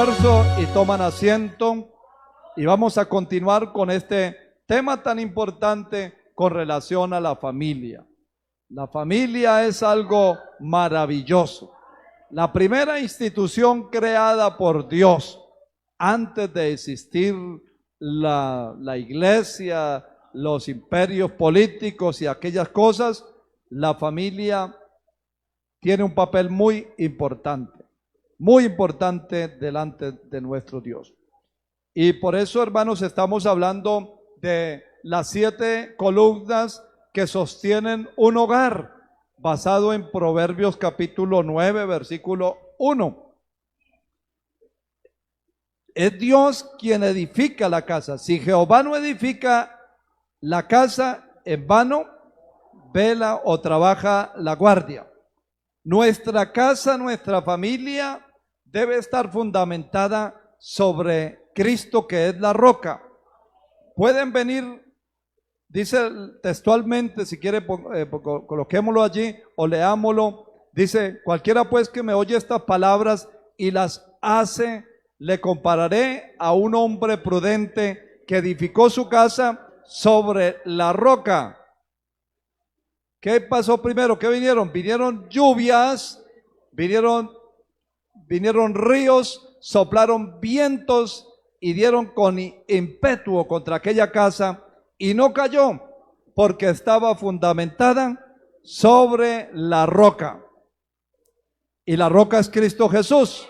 esfuerzo y toman asiento y vamos a continuar con este tema tan importante con relación a la familia. La familia es algo maravilloso. La primera institución creada por Dios antes de existir la iglesia, los imperios políticos y aquellas cosas, la familia tiene un papel muy importante delante de nuestro Dios. Y por eso, hermanos, estamos hablando de las 7 columnas que sostienen un hogar, basado en Proverbios capítulo 9, versículo 1. Es Dios quien edifica la casa. Si Jehová no edifica la casa, en vano vela o trabaja la guardia. Nuestra casa, nuestra familia debe estar fundamentada sobre Cristo, que es la roca. Pueden venir, dice textualmente, si quiere coloquémoslo allí o leámoslo, dice: cualquiera pues que me oye estas palabras y las hace, le compararé a un hombre prudente que edificó su casa sobre la roca. ¿Qué pasó primero? ¿Qué vinieron? Vinieron lluvias, vinieron ríos, soplaron vientos y dieron con ímpetu contra aquella casa, y no cayó porque estaba fundamentada sobre la roca. Y la roca es Cristo Jesús.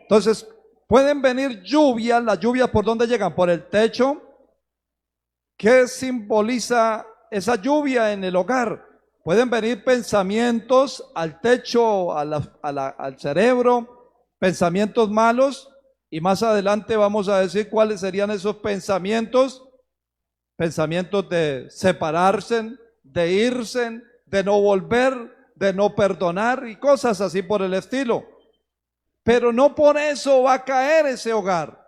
Entonces, pueden venir lluvias. ¿Las lluvias por dónde llegan? Por el techo. ¿Qué simboliza esa lluvia en el hogar? Pueden venir pensamientos al techo, al cerebro, pensamientos malos, y más adelante vamos a decir cuáles serían esos pensamientos. Pensamientos de separarse, de irse, de no volver, de no perdonar y cosas así por el estilo. Pero no por eso va a caer ese hogar.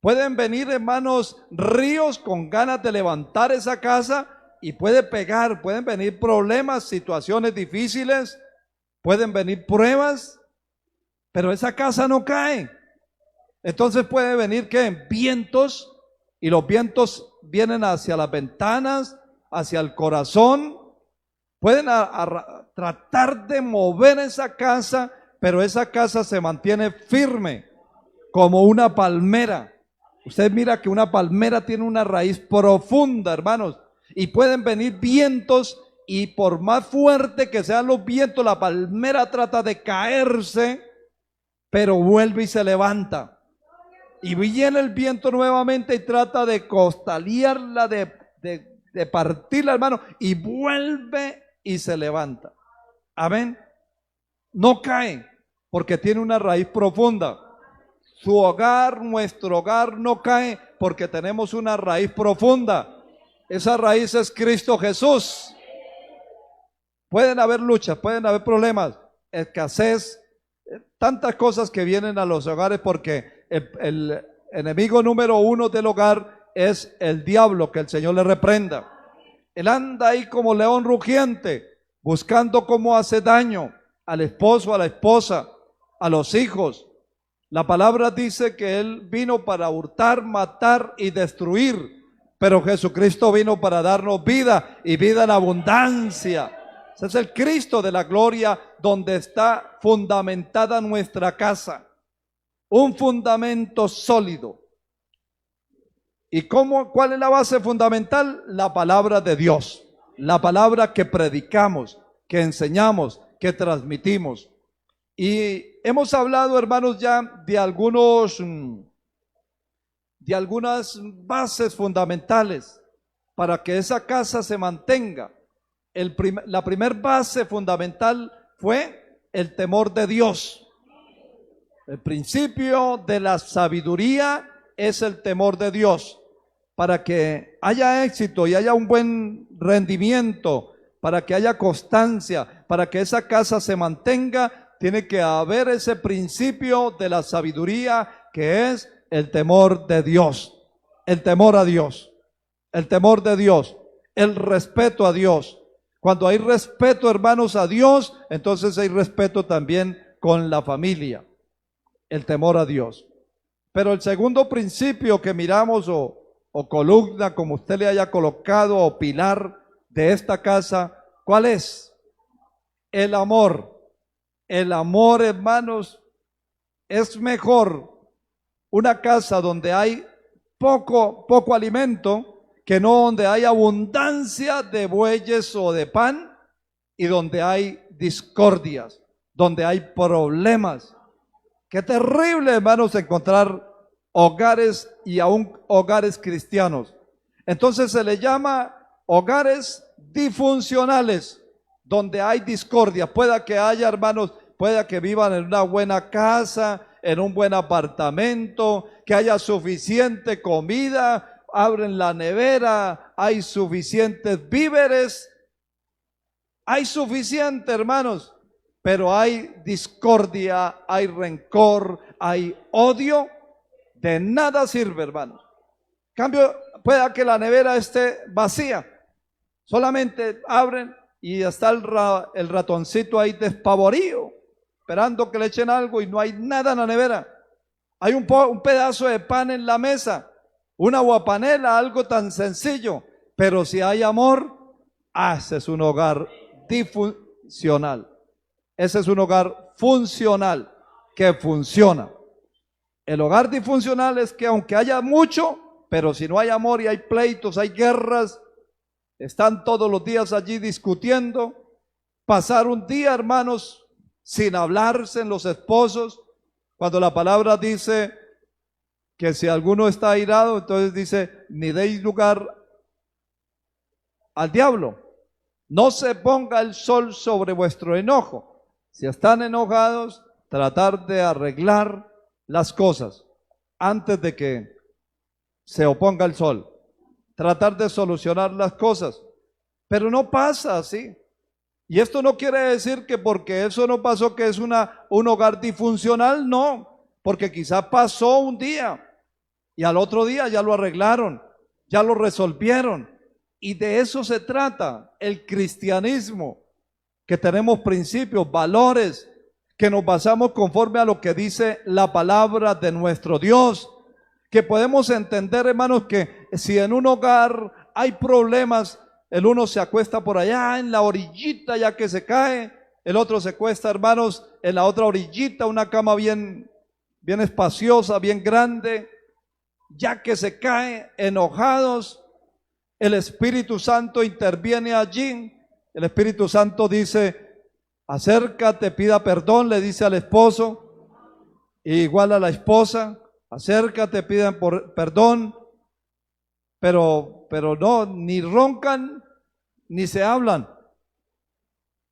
Pueden venir, hermanos, ríos con ganas de levantar esa casa y pueden venir problemas, situaciones difíciles, pueden venir pruebas, pero esa casa no cae. Entonces puede venir, ¿qué? Vientos, y los vientos vienen hacia las ventanas, hacia el corazón. Pueden tratar de mover esa casa, pero esa casa se mantiene firme como una palmera. Usted mira que una palmera tiene una raíz profunda, hermanos, y pueden venir vientos, y por más fuerte que sean los vientos, la palmera trata de caerse, pero vuelve y se levanta. Y viene el viento nuevamente y trata de costalearla, de partirla, hermano, y vuelve y se levanta. Amén. No cae porque tiene una raíz profunda. Su hogar, nuestro hogar no cae porque tenemos una raíz profunda. Esa raíz es Cristo Jesús. Pueden haber luchas, pueden haber problemas, escasez, tantas cosas que vienen a los hogares porque el enemigo número 1 del hogar es el diablo, que el Señor le reprenda. Él anda ahí como león rugiente, buscando cómo hace daño al esposo, a la esposa, a los hijos. La palabra dice que Él vino para hurtar, matar y destruir, pero Jesucristo vino para darnos vida y vida en abundancia. Ese es el Cristo de la gloria, donde está fundamentada nuestra casa. Un fundamento sólido. ¿Y cuál es la base fundamental? La palabra de Dios. La palabra que predicamos, que enseñamos, que transmitimos. Y hemos hablado, hermanos, ya de algunas bases fundamentales para que esa casa se mantenga. La primer base fundamental fue el temor de Dios. El principio de la sabiduría es el temor de Dios. Para que haya éxito y haya un buen rendimiento, para que haya constancia, para que esa casa se mantenga, tiene que haber ese principio de la sabiduría, que es el temor de Dios, el temor a Dios, el temor de Dios, el respeto a Dios. Cuando hay respeto, hermanos, a Dios, entonces hay respeto también con la familia. El temor a Dios. Pero el segundo principio que miramos, o columna, como usted le haya colocado, o pilar de esta casa, ¿cuál es? El amor. El amor, hermanos, es mejor una casa donde hay poco alimento que no donde hay abundancia de bueyes o de pan, y donde hay discordias, donde hay problemas. Qué terrible, hermanos, encontrar hogares, y aún hogares cristianos. Entonces se le llama hogares disfuncionales, donde hay discordia. Pueda que haya, hermanos, pueda que vivan en una buena casa, en un buen apartamento, que haya suficiente comida, abren la nevera, hay suficientes víveres, hay suficiente, hermanos, pero hay discordia, hay rencor, hay odio. De nada sirve, hermanos. En cambio, pueda que la nevera esté vacía, solamente abren y está el ratoncito ahí despavorido, esperando que le echen algo, y no hay nada en la nevera. Hay un pedazo de pan en la mesa, una guapanela, algo tan sencillo. Pero si hay amor, ese es un hogar disfuncional. Ese es un hogar funcional, que funciona. El hogar disfuncional es que aunque haya mucho, pero si no hay amor y hay pleitos, hay guerras, están todos los días allí discutiendo. Pasar un día, hermanos, sin hablarse en los esposos, cuando la palabra dice que si alguno está airado, entonces dice, ni deis lugar al diablo. No se ponga el sol sobre vuestro enojo. Si están enojados, tratar de arreglar las cosas antes de que se oponga el sol. Tratar de solucionar las cosas. Pero no pasa así. Y esto no quiere decir que porque eso no pasó que es un hogar disfuncional, no. Porque quizá pasó un día y al otro día ya lo arreglaron, ya lo resolvieron. Y de eso se trata el cristianismo, que tenemos principios, valores, que nos basamos conforme a lo que dice la palabra de nuestro Dios, que podemos entender, hermanos, que si en un hogar hay problemas, el uno se acuesta por allá en la orillita ya que se cae, el otro se acuesta, hermanos, en la otra orillita, una cama bien espaciosa, bien grande, ya que se cae, enojados. El Espíritu Santo interviene allí. El Espíritu Santo dice, acércate, pida perdón, le dice al esposo, igual a la esposa, acércate, pidan perdón, pero no, ni roncan, ni se hablan.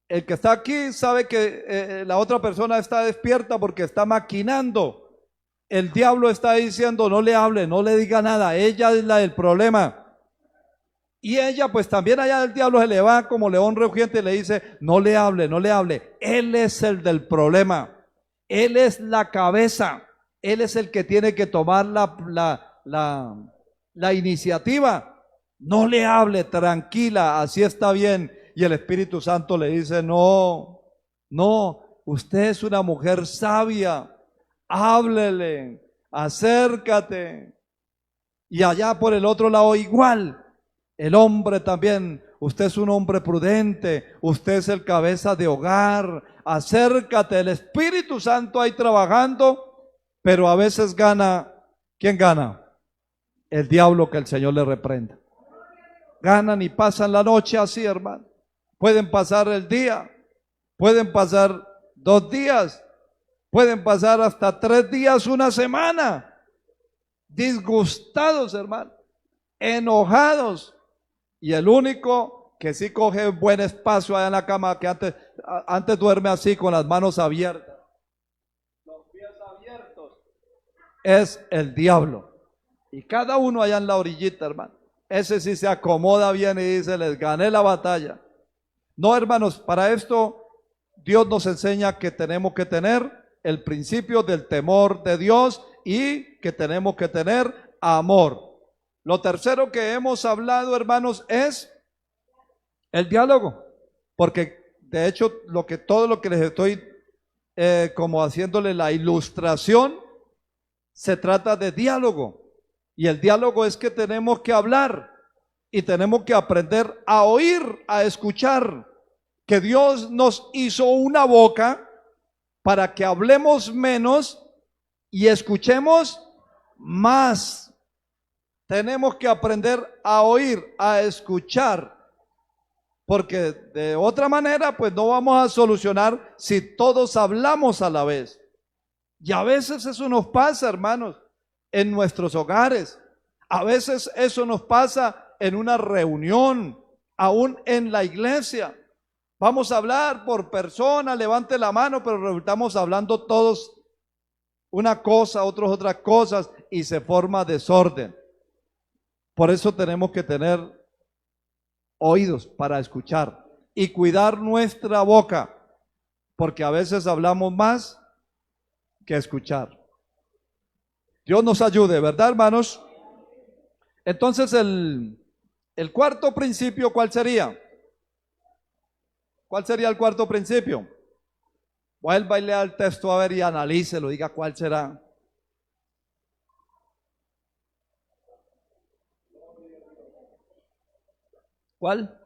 El que está aquí sabe que la otra persona está despierta porque está maquinando. El diablo está diciendo, no le hable, no le diga nada, ella es la del problema. Y ella, pues también allá el diablo se le va como león rugiente y le dice, no le hable, no le hable. Él es el del problema. Él es la cabeza. Él es el que tiene que tomar la iniciativa. No le hable, tranquila, así está bien. Y el Espíritu Santo le dice, no, usted es una mujer sabia. Háblele, acércate. Y allá por el otro lado igual. El hombre también, usted es un hombre prudente, usted es el cabeza de hogar, acércate, el Espíritu Santo ahí trabajando, pero a veces gana, ¿quién gana? El diablo, que el Señor le reprenda. Ganan y pasan la noche así, hermano. Pueden pasar el día, pueden pasar 2 días, pueden pasar hasta 3 días, una semana, disgustados, hermano, enojados. Y el único que sí coge buen espacio allá en la cama, que antes duerme así con las manos abiertas, los pies abiertos, es el diablo. Y cada uno allá en la orillita, hermano, ese sí se acomoda bien y dice, les gané la batalla. No, hermanos, para esto Dios nos enseña que tenemos que tener el principio del temor de Dios y que tenemos que tener amor. Lo tercero que hemos hablado, hermanos, es el diálogo, porque de hecho todo lo que les estoy como haciéndole la ilustración, se trata de diálogo. Y el diálogo es que tenemos que hablar y tenemos que aprender a oír, a escuchar. Que Dios nos hizo una boca para que hablemos menos y escuchemos más. Tenemos que aprender a oír, a escuchar, porque de otra manera pues no vamos a solucionar si todos hablamos a la vez. Y a veces eso nos pasa, hermanos, en nuestros hogares. A veces eso nos pasa en una reunión, aún en la iglesia. Vamos a hablar por persona, levante la mano, pero resultamos hablando todos una cosa, otros otras cosas, y se forma desorden. Por eso tenemos que tener oídos para escuchar y cuidar nuestra boca, porque a veces hablamos más que escuchar. Dios nos ayude, ¿verdad, hermanos? Entonces el cuarto principio, ¿cuál sería? ¿Cuál sería el cuarto principio? Vuelva y lea el texto a ver y analícelo, diga cuál será. ¿Cuál?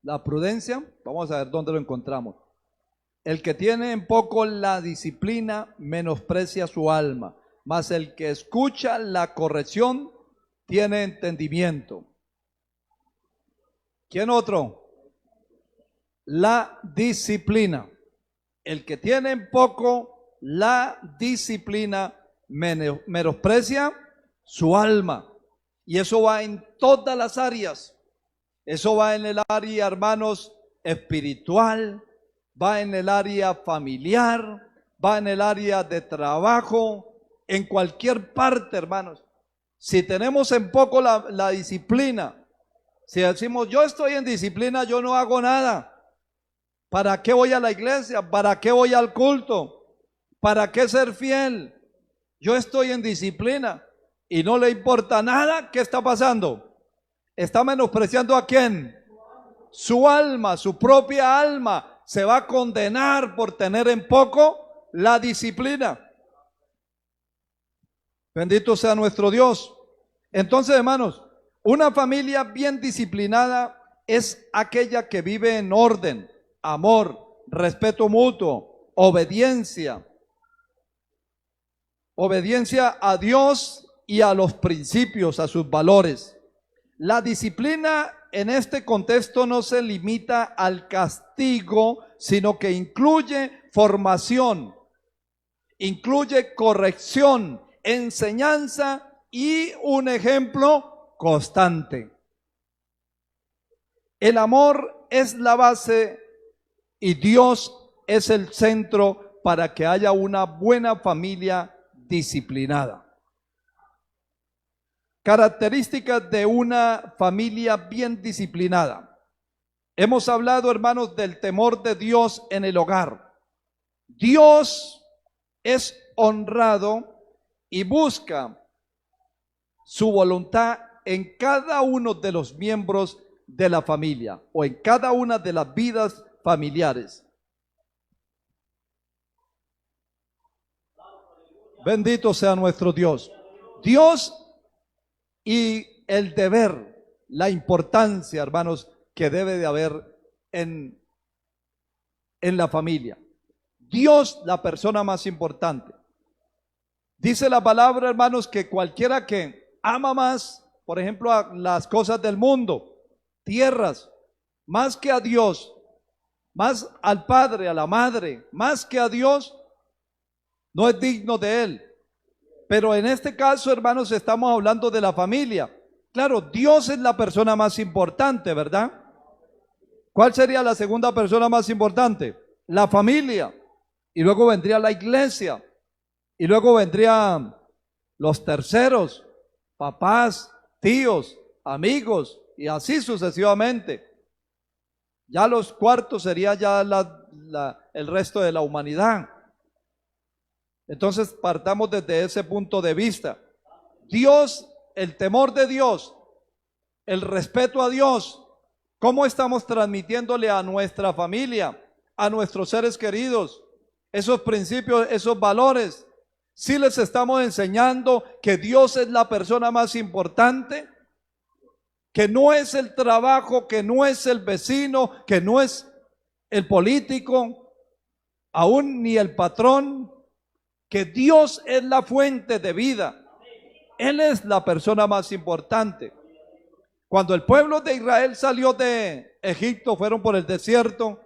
La prudencia. Vamos a ver dónde lo encontramos. El que tiene en poco la disciplina menosprecia su alma, mas el que escucha la corrección tiene entendimiento. ¿Quién otro? La disciplina. El que tiene en poco la disciplina menosprecia su alma. Y eso va en todas las áreas. Eso va en el área, hermanos, espiritual, va en el área familiar, va en el área de trabajo, en cualquier parte, hermanos. Si tenemos en poco la disciplina, si decimos yo estoy en disciplina, yo no hago nada. ¿Para qué voy a la iglesia? ¿Para qué voy al culto? ¿Para qué ser fiel? Yo estoy en disciplina y no le importa nada. ¿Qué está pasando? ¿Está menospreciando a quién? Su alma, su propia alma. Se va a condenar por tener en poco la disciplina. Bendito sea nuestro Dios. Entonces, hermanos, una familia bien disciplinada es aquella que vive en orden, amor, respeto mutuo, obediencia a Dios y a los principios, a sus valores. La disciplina en este contexto no se limita al castigo, sino que incluye formación, incluye corrección, enseñanza y un ejemplo constante. El amor es la base y Dios es el centro para que haya una buena familia disciplinada. Características de una familia bien disciplinada. Hemos hablado, hermanos, del temor de Dios en el hogar. Dios es honrado y busca su voluntad en cada uno de los miembros de la familia o en cada una de las vidas familiares. Bendito sea nuestro Dios. Dios y el deber, la importancia, hermanos, que debe de haber en la familia. Dios, la persona más importante. Dice la palabra, hermanos, que cualquiera que ama más, por ejemplo, a las cosas del mundo, tierras, más que a Dios, más al padre, a la madre, más que a Dios, no es digno de él. Pero en este caso, hermanos, estamos hablando de la familia. Claro, Dios es la persona más importante, ¿verdad? ¿Cuál sería la segunda persona más importante? La familia. Y luego vendría la iglesia. Y luego vendrían los terceros, papás, tíos, amigos, y así sucesivamente. Ya los cuartos sería ya el resto de la humanidad. Entonces partamos desde ese punto de vista. Dios, el temor de Dios, el respeto a Dios, ¿cómo estamos transmitiéndole a nuestra familia, a nuestros seres queridos, esos principios, esos valores? Sí les estamos enseñando que Dios es la persona más importante, que no es el trabajo, que no es el vecino, que no es el político, aún ni el patrón, que Dios es la fuente de vida. Él es la persona más importante. Cuando el pueblo de Israel salió de Egipto, fueron por el desierto,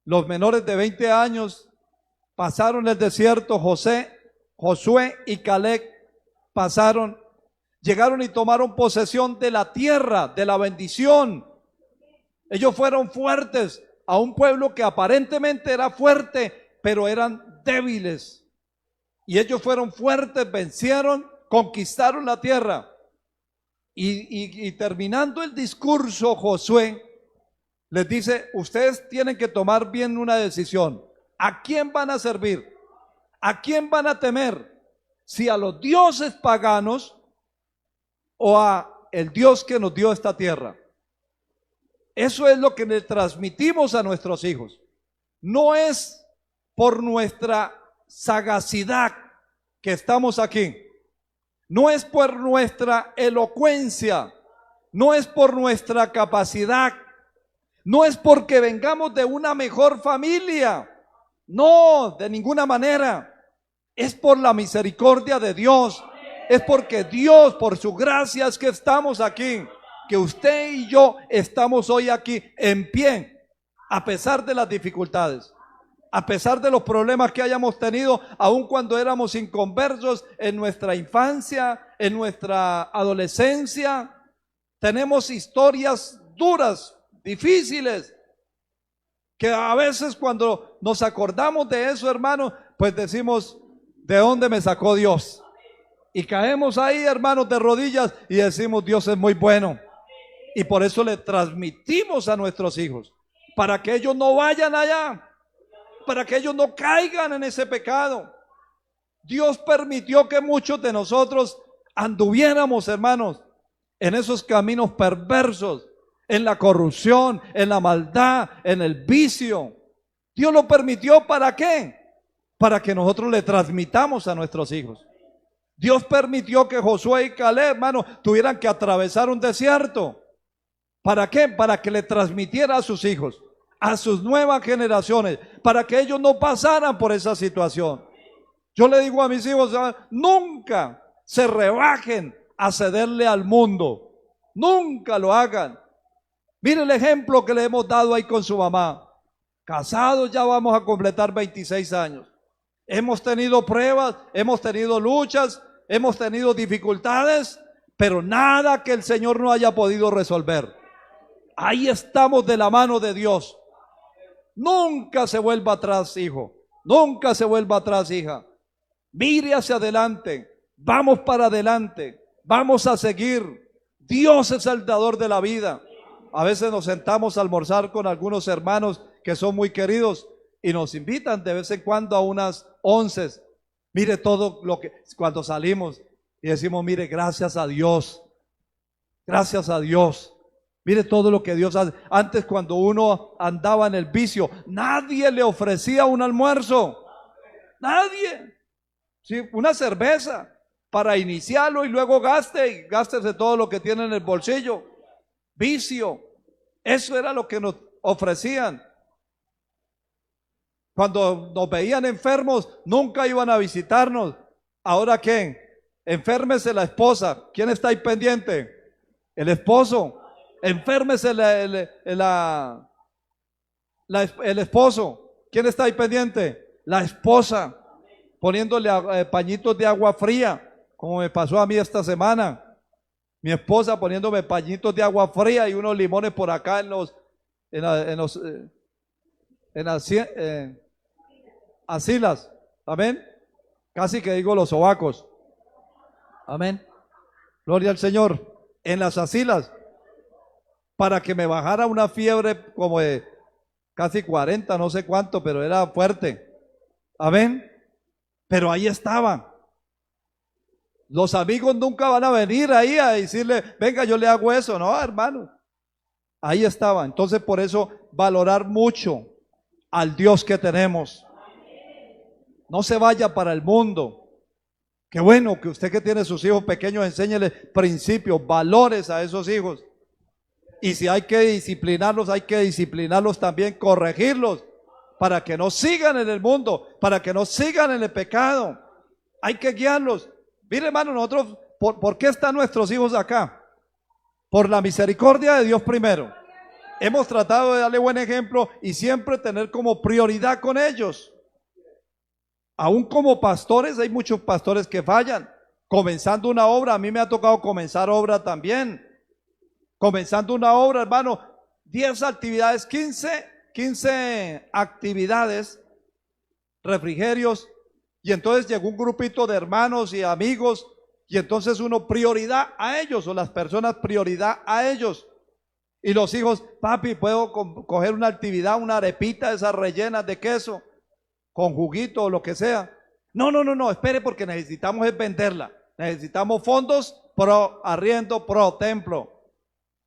los menores de 20 años pasaron el desierto, Josué y Caleb pasaron, llegaron y tomaron posesión de la tierra, de la bendición. Ellos fueron fuertes a un pueblo que aparentemente era fuerte, pero eran débiles. Y ellos fueron fuertes, vencieron, conquistaron la tierra. Y terminando el discurso, Josué les dice, ustedes tienen que tomar bien una decisión. ¿A quién van a servir? ¿A quién van a temer? ¿Si a los dioses paganos o a el Dios que nos dio esta tierra? Eso es lo que le transmitimos a nuestros hijos. No es por nuestra sagacidad que estamos aquí. No es por nuestra elocuencia, no es por nuestra capacidad, no es porque vengamos de una mejor familia, no, de ninguna manera. Es por la misericordia de Dios, es porque Dios, por su gracia, es que estamos aquí, que usted y yo estamos hoy aquí en pie, a pesar de las dificultades. A pesar de los problemas que hayamos tenido, aun cuando éramos inconversos en nuestra infancia, en nuestra adolescencia, tenemos historias duras, difíciles, que a veces cuando nos acordamos de eso, hermanos, pues decimos, ¿de dónde me sacó Dios? Y caemos ahí, hermanos, de rodillas y decimos, Dios es muy bueno. Y por eso le transmitimos a nuestros hijos, para que ellos no vayan allá, para que ellos no caigan en ese pecado. Dios permitió que muchos de nosotros anduviéramos, hermanos, en esos caminos perversos, en la corrupción, en la maldad, en el vicio. Dios lo permitió, ¿para qué? Para que nosotros le transmitamos a nuestros hijos. Dios permitió que Josué y Caleb, hermano, tuvieran que atravesar un desierto. ¿Para qué? Para que le transmitiera a sus hijos, a sus nuevas generaciones, para que ellos no pasaran por esa situación. Yo le digo a mis hijos, nunca se rebajen a cederle al mundo, nunca lo hagan. Mire el ejemplo que le hemos dado ahí con su mamá. Casados ya vamos a completar 26 años. Hemos tenido pruebas, hemos tenido luchas, hemos tenido dificultades, pero nada que el Señor no haya podido resolver. Ahí estamos de la mano de Dios. Nunca se vuelva atrás, hijo. Nunca se vuelva atrás, hija. Mire hacia adelante. Vamos para adelante. Vamos a seguir. Dios es el dador de la vida. A veces nos sentamos a almorzar con algunos hermanos que son muy queridos y nos invitan de vez en cuando a unas onces. Mire todo lo que, cuando salimos y decimos, mire, gracias a Dios. Gracias a Dios. Mire todo lo que Dios hace. Antes, cuando uno andaba en el vicio, nadie le ofrecía un almuerzo. Nadie. Sí, una cerveza para iniciarlo y luego gástese todo lo que tiene en el bolsillo. Vicio. Eso era lo que nos ofrecían. Cuando nos veían enfermos, nunca iban a visitarnos. ¿Ahora qué? Enférmese la esposa. ¿Quién está ahí pendiente? El esposo. Enférmese el esposo. ¿Quién está ahí pendiente? La esposa. Poniéndole pañitos de agua fría, como me pasó a mí esta semana. Mi esposa poniéndome pañitos de agua fría y unos limones por acá en las axilas. Amén. Casi que digo los sobacos. Amén. Gloria al Señor. En las axilas. Para que me bajara una fiebre como de casi 40, no sé cuánto, pero era fuerte. Amén. Pero ahí estaban. Los amigos nunca van a venir ahí a decirle, venga, yo le hago eso. No, hermano. Ahí estaba. Entonces, por eso, valorar mucho al Dios que tenemos. No se vaya para el mundo. Qué bueno que usted que tiene sus hijos pequeños, enséñele principios, valores a esos hijos. Y si hay que disciplinarlos también, corregirlos, para que no sigan en el mundo, para que no sigan en el pecado. Hay que guiarlos. Mire, hermano, nosotros, ¿por qué están nuestros hijos acá? Por la misericordia de Dios primero. Hemos tratado de darle buen ejemplo y siempre tener como prioridad con ellos. Aún como pastores, hay muchos pastores que fallan. Comenzando una obra, a mí me ha tocado comenzar obra también. Comenzando una obra, hermano, 10 actividades, 15 actividades, refrigerios, y entonces llegó un grupito de hermanos y amigos, y entonces uno prioridad a ellos, o las personas prioridad a ellos. Y los hijos, papi, ¿puedo coger una actividad, una arepita de esas rellenas de queso, con juguito o lo que sea? No, espere, porque necesitamos es venderla. Necesitamos fondos pro arriendo, pro templo.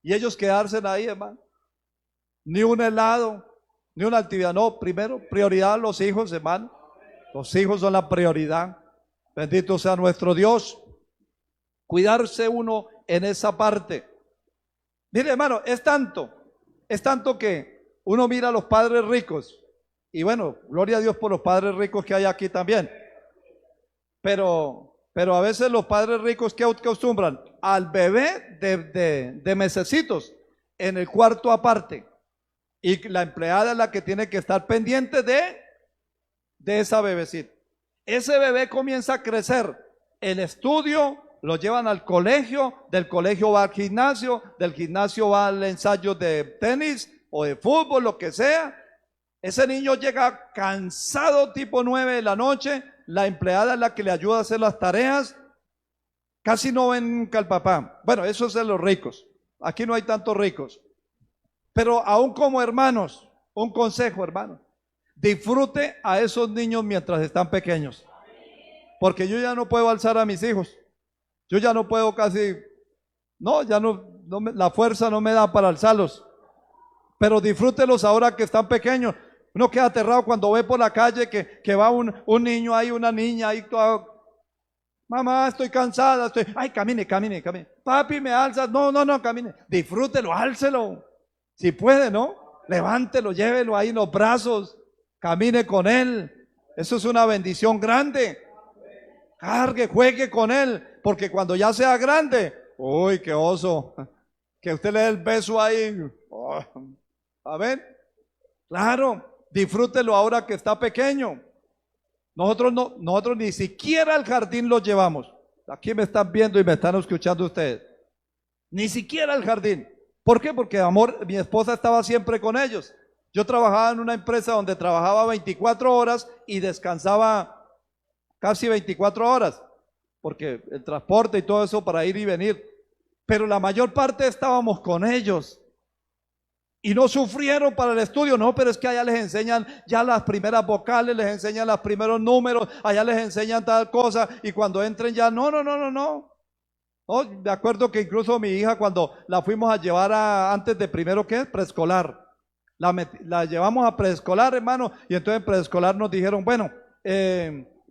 Y ellos quedarse ahí, hermano. Ni un helado, ni una actividad. No, primero, prioridad a los hijos, hermano. Los hijos son la prioridad. Bendito sea nuestro Dios. Cuidarse uno en esa parte. Mire, hermano, es tanto que uno mira a los padres ricos. Y bueno, gloria a Dios por los padres ricos que hay aquí también. Pero a veces los padres ricos, ¿qué acostumbran? Al bebé de mesecitos en el cuarto aparte. Y la empleada es la que tiene que estar pendiente de esa bebecita. Ese bebé comienza a crecer. El estudio lo llevan al colegio, del colegio va al gimnasio, del gimnasio va al ensayo de tenis o de fútbol, lo que sea. Ese niño llega cansado tipo 9 de la noche. La empleada es la que le ayuda a hacer las tareas. Casi no ven nunca al papá. Bueno, eso es de los ricos. Aquí no hay tantos ricos. Pero aún como hermanos, un consejo, hermano. Disfrute a esos niños mientras están pequeños. Porque yo ya no puedo alzar a mis hijos. Yo ya no puedo casi, la fuerza no me da para alzarlos. Pero disfrútelos ahora que están pequeños. Uno queda aterrado cuando ve por la calle que va un niño ahí, una niña ahí toda. Mamá, estoy cansada, ay, camine. Papi, me alzas. No, camine. Disfrútelo, álcelo. Si puede, ¿no? Levántelo, llévelo ahí en los brazos. Camine con él. Eso es una bendición grande. Cargue, juegue con él. Porque cuando ya sea grande, uy, qué oso. Que usted le dé el beso ahí. Oh, a ver. Claro. Disfrútelo ahora que está pequeño. Nosotros ni siquiera al jardín los llevamos. Aquí me están viendo y me están escuchando ustedes. Ni siquiera al jardín. ¿Por qué? Porque, amor, mi esposa estaba siempre con ellos. Yo trabajaba en una empresa donde trabajaba 24 horas y descansaba casi 24 horas. Porque el transporte y todo eso para ir y venir. Pero la mayor parte estábamos con ellos. Y no sufrieron para el estudio, no, pero es que allá les enseñan ya las primeras vocales, les enseñan los primeros números, allá les enseñan tal cosa, y cuando entren ya, no. Oh, de acuerdo que incluso mi hija cuando la fuimos a llevar antes de primero, ¿qué es? Preescolar. La llevamos a preescolar, hermano, y entonces en preescolar nos dijeron, bueno,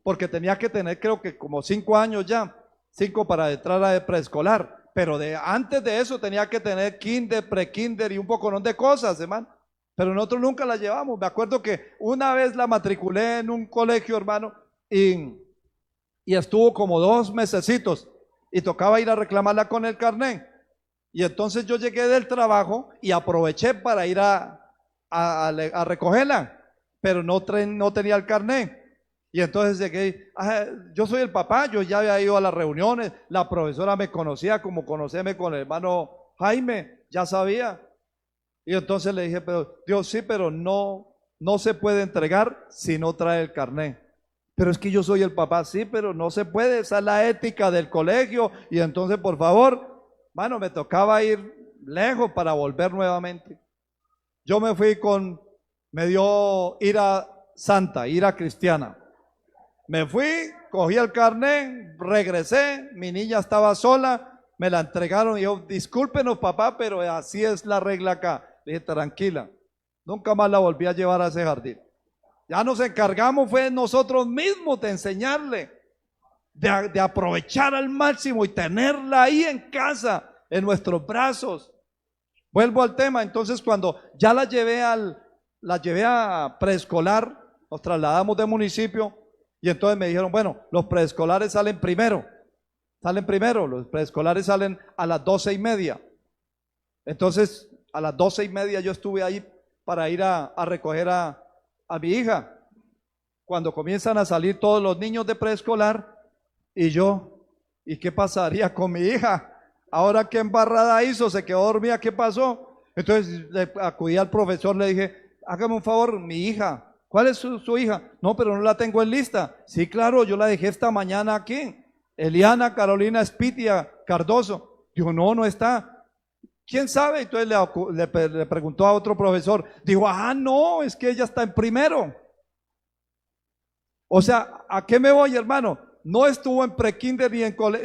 porque tenía que tener creo que como 5 años ya, 5 para entrar a preescolar. Pero antes de eso tenía que tener kinder, pre-kinder y un poco de cosas, hermano. Pero nosotros nunca la llevamos. Me acuerdo que una vez la matriculé en un colegio, hermano, y estuvo como 2 mesecitos y tocaba ir a reclamarla con el carnet. Y entonces yo llegué del trabajo y aproveché para ir a recogerla, pero no tenía el carnet. Y entonces llegué, yo soy el papá, yo ya había ido a las reuniones, la profesora me conocía como conoceme con el hermano Jaime, ya sabía. Y entonces le dije, pero Dios, sí, pero no se puede entregar si no trae el carnet. Pero es que yo soy el papá, sí, pero no se puede, esa es la ética del colegio. Y entonces, por favor, mano, me tocaba ir lejos para volver nuevamente. Yo me dio ira santa, ira cristiana. Me fui, cogí el carnet, regresé, mi niña estaba sola, me la entregaron y yo, discúlpenos papá, pero así es la regla acá. Le dije, tranquila, nunca más la volví a llevar a ese jardín. Ya nos encargamos, fue nosotros mismos de enseñarle. de aprovechar al máximo y tenerla ahí en casa, en nuestros brazos. Vuelvo al tema. Entonces, cuando ya la llevé a preescolar, nos trasladamos de municipio y entonces me dijeron, bueno, los preescolares salen primero, los preescolares salen a las 12:30. Entonces, a las 12:30 yo estuve ahí para ir a recoger a mi hija. Cuando comienzan a salir todos los niños de preescolar y yo, ¿y qué pasaría con mi hija? Ahora, ¿qué embarrada hizo? ¿Se quedó dormida? ¿Qué pasó? Entonces le acudí al profesor, le dije, hágame un favor, mi hija, ¿cuál es su hija? No, pero no la tengo en lista. Sí, claro, yo la dejé esta mañana aquí. Eliana Carolina Espitia Cardoso. Dijo, no está. ¿Quién sabe? Entonces le preguntó a otro profesor. Dijo, no, es que ella está en primero. O sea, ¿a qué me voy, hermano? No estuvo en prekinder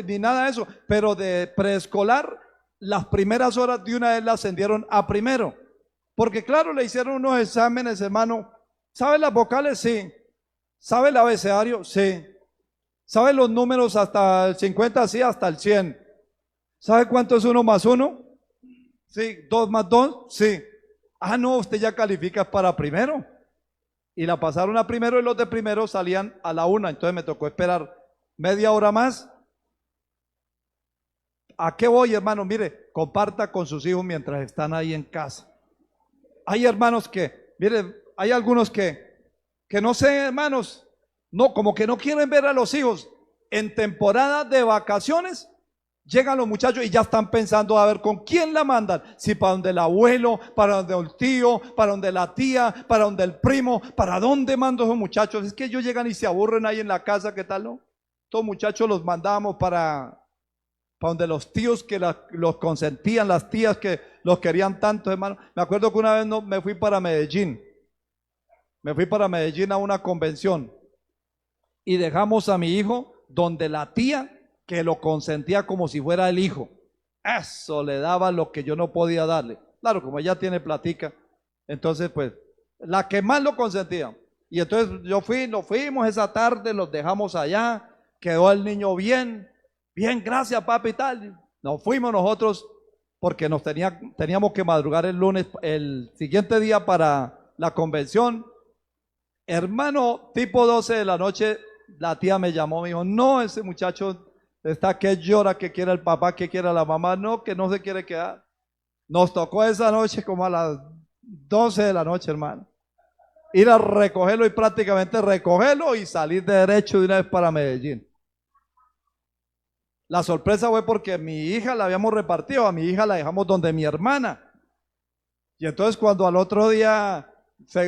ni nada de eso, pero de preescolar, las primeras horas de una vez la ascendieron a primero. Porque claro, le hicieron unos exámenes, hermano. ¿Sabe las vocales? Sí. ¿Sabe el abecedario? Sí. ¿Sabe los números hasta el 50? Sí, hasta el 100. ¿Sabe cuánto es 1 más 1? Sí. ¿2 más 2? Sí. No, usted ya califica para primero. Y la pasaron a primero y los de primero salían a la 1. Entonces me tocó esperar media hora más. ¿A qué voy, hermano? Mire, comparta con sus hijos mientras están ahí en casa. Hay hermanos que, mire, hay algunos que no sé, hermanos, no, como que no quieren ver a los hijos. En temporada de vacaciones, llegan los muchachos y ya están pensando a ver con quién la mandan. Si para donde el abuelo, para donde el tío, para donde la tía, para donde el primo, para dónde mando esos muchachos. Es que ellos llegan y se aburren ahí en la casa, ¿qué tal, no? Estos muchachos los mandamos para donde los tíos que los consentían, las tías que los querían tanto, hermano. Me acuerdo que una vez me fui para Medellín. Me fui para Medellín a una convención y dejamos a mi hijo donde la tía que lo consentía como si fuera el hijo. Eso le daba lo que yo no podía darle. Claro, como ella tiene platica, entonces pues la que más lo consentía. Y entonces nos fuimos esa tarde, los dejamos allá, quedó el niño bien, gracias papi y tal. Nos fuimos nosotros porque teníamos que madrugar el lunes, el siguiente día para la convención. Hermano, tipo 12 de la noche, la tía me llamó, me dijo, no, ese muchacho está que llora, que quiere el papá, que quiere la mamá, no, que no se quiere quedar. Nos tocó esa noche como a las 12 de la noche, hermano, ir a recogerlo y prácticamente recogerlo y salir de derecho de una vez para Medellín. La sorpresa fue porque mi hija la habíamos repartido, a mi hija la dejamos donde mi hermana. Y entonces cuando al otro día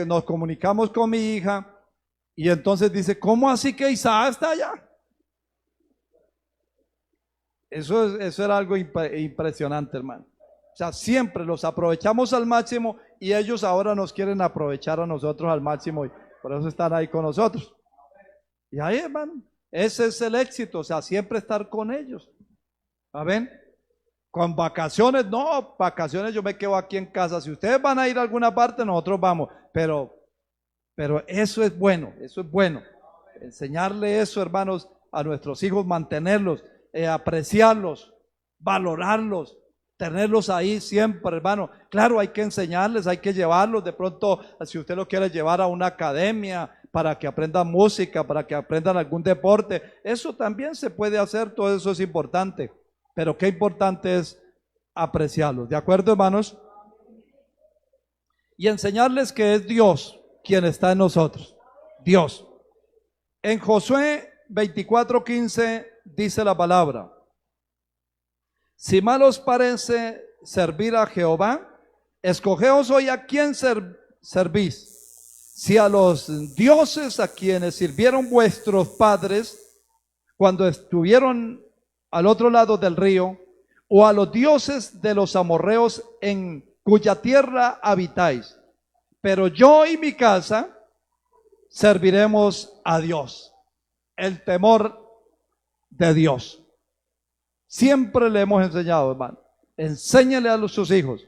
nos comunicamos con mi hija y entonces dice, ¿cómo así que Isaac está allá? Eso era algo impresionante, hermano. O sea, siempre los aprovechamos al máximo y ellos ahora nos quieren aprovechar a nosotros al máximo y por eso están ahí con nosotros. Y ahí, hermano, ese es el éxito, o sea, siempre estar con ellos. ¿Ven? Con vacaciones, no, vacaciones yo me quedo aquí en casa. Si ustedes van a ir a alguna parte, nosotros vamos. Pero eso es bueno, Enseñarle eso, hermanos, a nuestros hijos, mantenerlos, apreciarlos, valorarlos, tenerlos ahí siempre, hermano. Claro, hay que enseñarles, hay que llevarlos. De pronto, si usted lo quiere llevar a una academia para que aprendan música, para que aprendan algún deporte, eso también se puede hacer, todo eso es importante. Pero qué importante es apreciarlos, ¿de acuerdo, hermanos? Y enseñarles que es Dios quien está en nosotros, Dios. En Josué 24:15 dice la palabra, si mal os parece servir a Jehová, escogeos hoy a quién servís, si a los dioses a quienes sirvieron vuestros padres cuando estuvieron al otro lado del río, o a los dioses de los amorreos en cuya tierra habitáis. Pero yo y mi casa serviremos a Dios. El temor de Dios. Siempre le hemos enseñado, hermano. Enséñele a sus hijos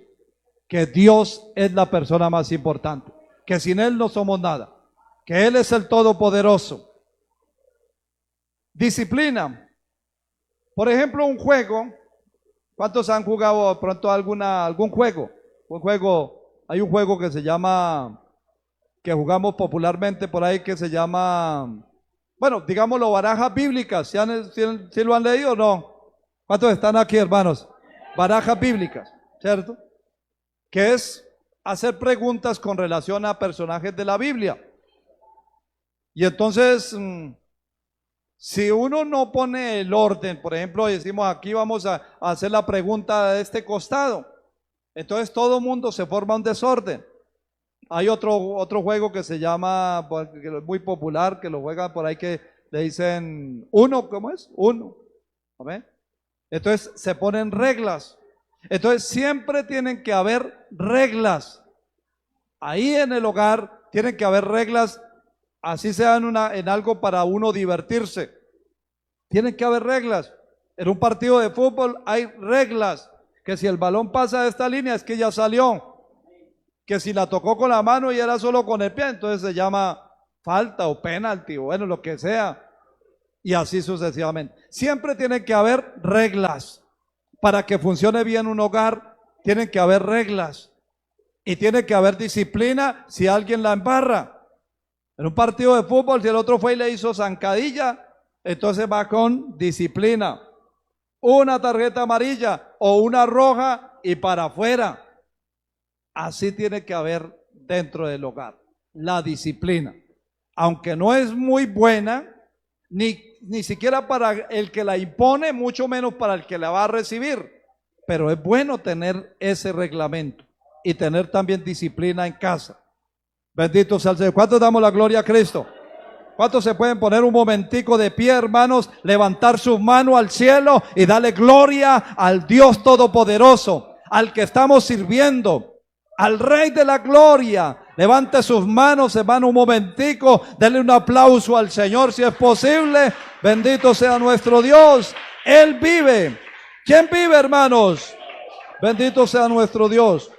que Dios es la persona más importante, que sin Él no somos nada, que Él es el Todopoderoso. Disciplina. Por ejemplo, un juego. ¿Cuántos han jugado de pronto algún juego? Hay un juego que se llama, que jugamos popularmente por ahí, que se llama, bueno, digámoslo, barajas bíblicas. ¿Sí lo han leído o no? ¿Cuántos están aquí, hermanos? Barajas bíblicas, ¿cierto? Que es hacer preguntas con relación a personajes de la Biblia. Y entonces, si uno no pone el orden, por ejemplo, decimos aquí vamos a hacer la pregunta de este costado, entonces todo el mundo se forma un desorden. Hay otro juego que se llama, que es muy popular, que lo juegan por ahí, que le dicen uno, ¿cómo es? Uno. ¿Ven? Entonces se ponen reglas. Entonces siempre tienen que haber reglas. Ahí en el hogar tienen que haber reglas, así sea en algo para uno divertirse. Tienen que haber reglas. En un partido de fútbol hay reglas. Que si el balón pasa de esta línea es que ya salió. Que si la tocó con la mano y era solo con el pie, entonces se llama falta o penalti o bueno, lo que sea. Y así sucesivamente. Siempre tienen que haber reglas. Para que funcione bien un hogar, tienen que haber reglas. Y tiene que haber disciplina si alguien la embarra. En un partido de fútbol, si el otro fue y le hizo zancadilla, entonces va con disciplina. Una tarjeta amarilla o una roja y para afuera. Así tiene que haber dentro del hogar la disciplina. Aunque no es muy buena, ni siquiera para el que la impone, mucho menos para el que la va a recibir. Pero es bueno tener ese reglamento y tener también disciplina en casa. Bendito sea el Señor. ¿Cuántos damos la gloria a Cristo? ¿Cuántos se pueden poner un momentico de pie, hermanos? Levantar sus manos al cielo y darle gloria al Dios Todopoderoso, al que estamos sirviendo, al Rey de la Gloria. Levante sus manos, hermano, un momentico. Denle un aplauso al Señor si es posible. Bendito sea nuestro Dios. Él vive. ¿Quién vive, hermanos? Bendito sea nuestro Dios.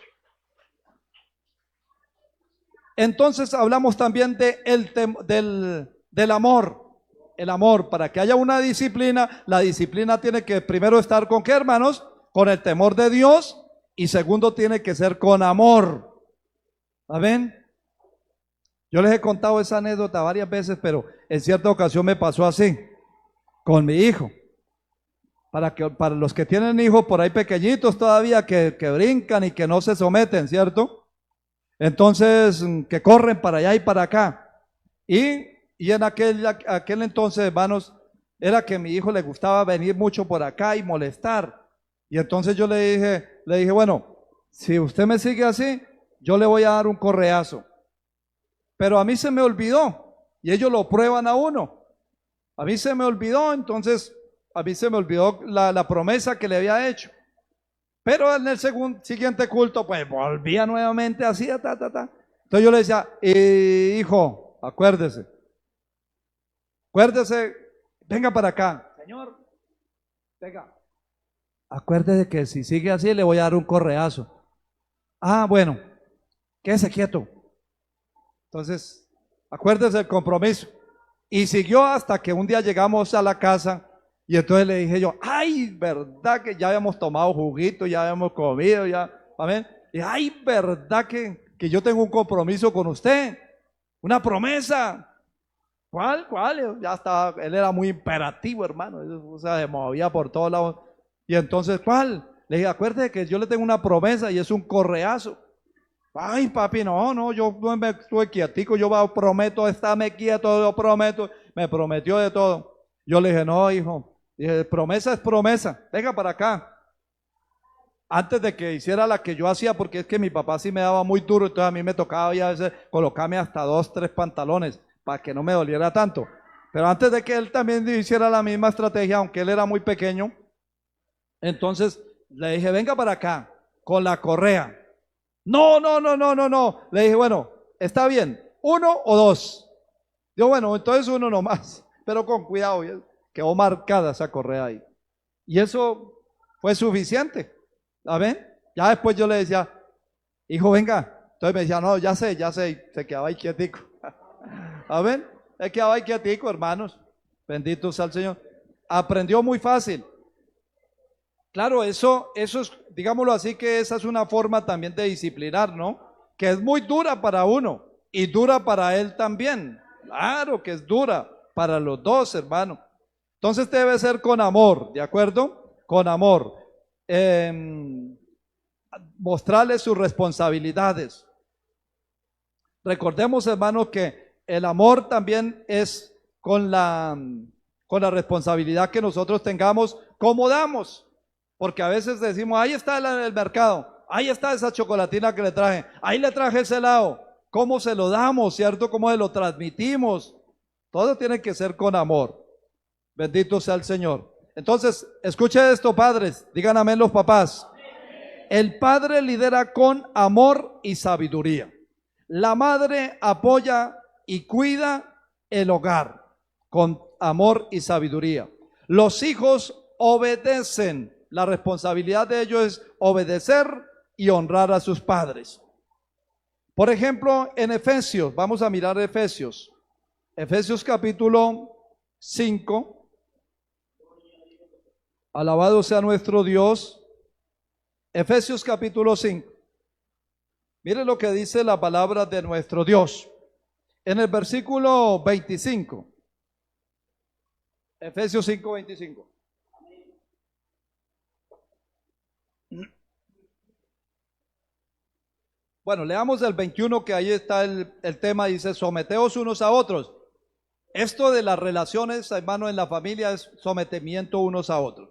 Entonces hablamos también del amor. El amor, para que haya una disciplina, la disciplina tiene que primero estar ¿con qué, hermanos? Con el temor de Dios, y segundo tiene que ser con amor. ¿Amén? Yo les he contado esa anécdota varias veces, pero en cierta ocasión me pasó así, con mi hijo. Para los que tienen hijos por ahí pequeñitos todavía, que brincan y que no se someten, ¿cierto? Entonces, que corren para allá y para acá. Y en aquel entonces, hermanos, era que a mi hijo le gustaba venir mucho por acá y molestar. Y entonces yo le dije, bueno, si usted me sigue así, yo le voy a dar un correazo. Pero a mí se me olvidó, y ellos lo prueban a uno. A mí se me olvidó, entonces, a mí se me olvidó la promesa que le había hecho. Pero en el siguiente culto, pues volvía nuevamente así, Entonces yo le decía, hijo, acuérdese, venga para acá. Señor, venga. Acuérdese que si sigue así le voy a dar un correazo. Ah, bueno, quédese quieto. Entonces, acuérdese el compromiso. Y siguió hasta que un día llegamos a la casa. Y entonces le dije yo, ay, verdad que ya habíamos tomado juguito, ya habíamos comido, ya, amén. Y ay, verdad que yo tengo un compromiso con usted, una promesa. ¿Cuál? Ya estaba, él era muy imperativo, hermano, o sea, se movía por todos lados. Y entonces, ¿cuál? Le dije, acuérdate que yo le tengo una promesa y es un correazo. Ay, papi, no, yo me estuve quietico, yo prometo estarme quieto, yo prometo, me prometió de todo. Yo le dije, no, hijo. Dije, promesa es promesa, venga para acá. Antes de que hiciera la que yo hacía, porque es que mi papá sí me daba muy duro, entonces a mí me tocaba ya a veces colocarme hasta 2, 3 pantalones para que no me doliera tanto. Pero antes de que él también hiciera la misma estrategia, aunque él era muy pequeño, entonces le dije, venga para acá, con la correa. No. Le dije, bueno, está bien, 1 o 2. Yo, bueno, entonces 1 nomás, pero con cuidado. Quedó marcada esa correa ahí. Y eso fue suficiente. ¿Ven? Ya después yo le decía, hijo, venga. Entonces me decía, no, ya sé. Y se quedaba ahí quietico. ¿Ven? Se quedaba ahí quietico, hermanos. Bendito sea el Señor. Aprendió muy fácil. Claro, eso es, digámoslo así, que esa es una forma también de disciplinar, ¿no? Que es muy dura para uno y dura para él también. Claro que es dura para los dos, hermano. Entonces debe ser con amor, ¿de acuerdo? Con amor. Mostrarle sus responsabilidades. Recordemos, hermano, que el amor también es con la responsabilidad que nosotros tengamos, como damos. Porque a veces decimos, ahí está el mercado, ahí está esa chocolatina que le traje, ahí le traje ese helado. ¿Cómo se lo damos, cierto? ¿Cómo se lo transmitimos? Todo tiene que ser con amor. Bendito sea el Señor. Entonces, escuche esto, padres, digan amén los papás. El padre lidera con amor y sabiduría. La madre apoya y cuida el hogar con amor y sabiduría. Los hijos obedecen. La responsabilidad de ellos es obedecer y honrar a sus padres. Por ejemplo, en Efesios, vamos a mirar Efesios. Efesios capítulo 5. Alabado sea nuestro Dios. Efesios capítulo 5. Mire lo que dice la palabra de nuestro Dios. En el versículo 25. Efesios 5, 25. Bueno, leamos el 21, que ahí está el tema, dice, someteos unos a otros. Esto de las relaciones, hermano, en la familia es sometimiento unos a otros.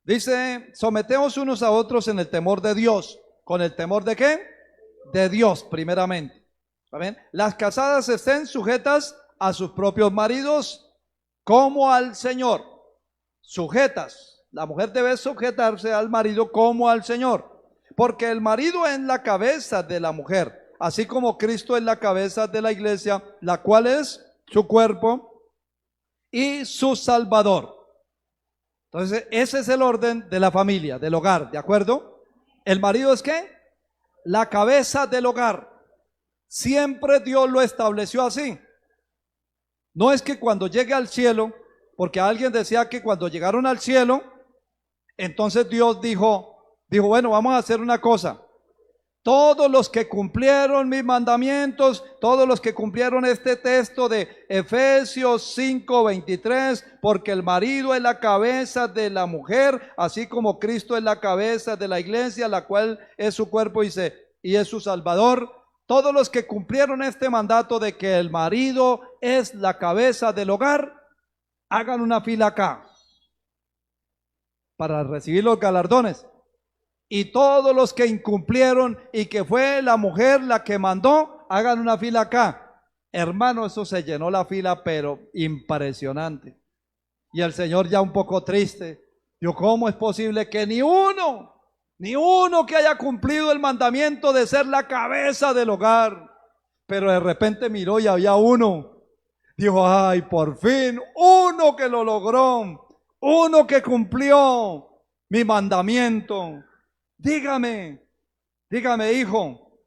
Dice, someteos unos a otros en el temor de Dios. ¿Con el temor de qué? De Dios, primeramente. ¿Amén? Las casadas estén sujetas a sus propios maridos como al Señor. Sujetas. La mujer debe sujetarse al marido como al Señor. Porque el marido es la cabeza de la mujer, así como Cristo es la cabeza de la iglesia, la cual es su cuerpo y su Salvador. Entonces, ese es el orden de la familia, del hogar, ¿de acuerdo? El marido es ¿qué? La cabeza del hogar. Siempre Dios lo estableció así. No es que cuando llegue al cielo, porque alguien decía que cuando llegaron al cielo, entonces Dios dijo, bueno, vamos a hacer una cosa. Todos los que cumplieron mis mandamientos, todos los que cumplieron este texto de Efesios 5:23, porque el marido es la cabeza de la mujer, así como Cristo es la cabeza de la iglesia, la cual es su cuerpo y es su Salvador. Todos los que cumplieron este mandato de que el marido es la cabeza del hogar, hagan una fila acá para recibir los galardones. Y todos los que incumplieron y que fue la mujer la que mandó, hagan una fila acá. Hermano, eso se llenó la fila, pero impresionante. Y el Señor ya un poco triste. Dijo, ¿cómo es posible que ni uno que haya cumplido el mandamiento de ser la cabeza del hogar? Pero de repente miró y había uno. Dijo, ay, por fin, uno que lo logró, uno que cumplió mi mandamiento. Dígame, hijo,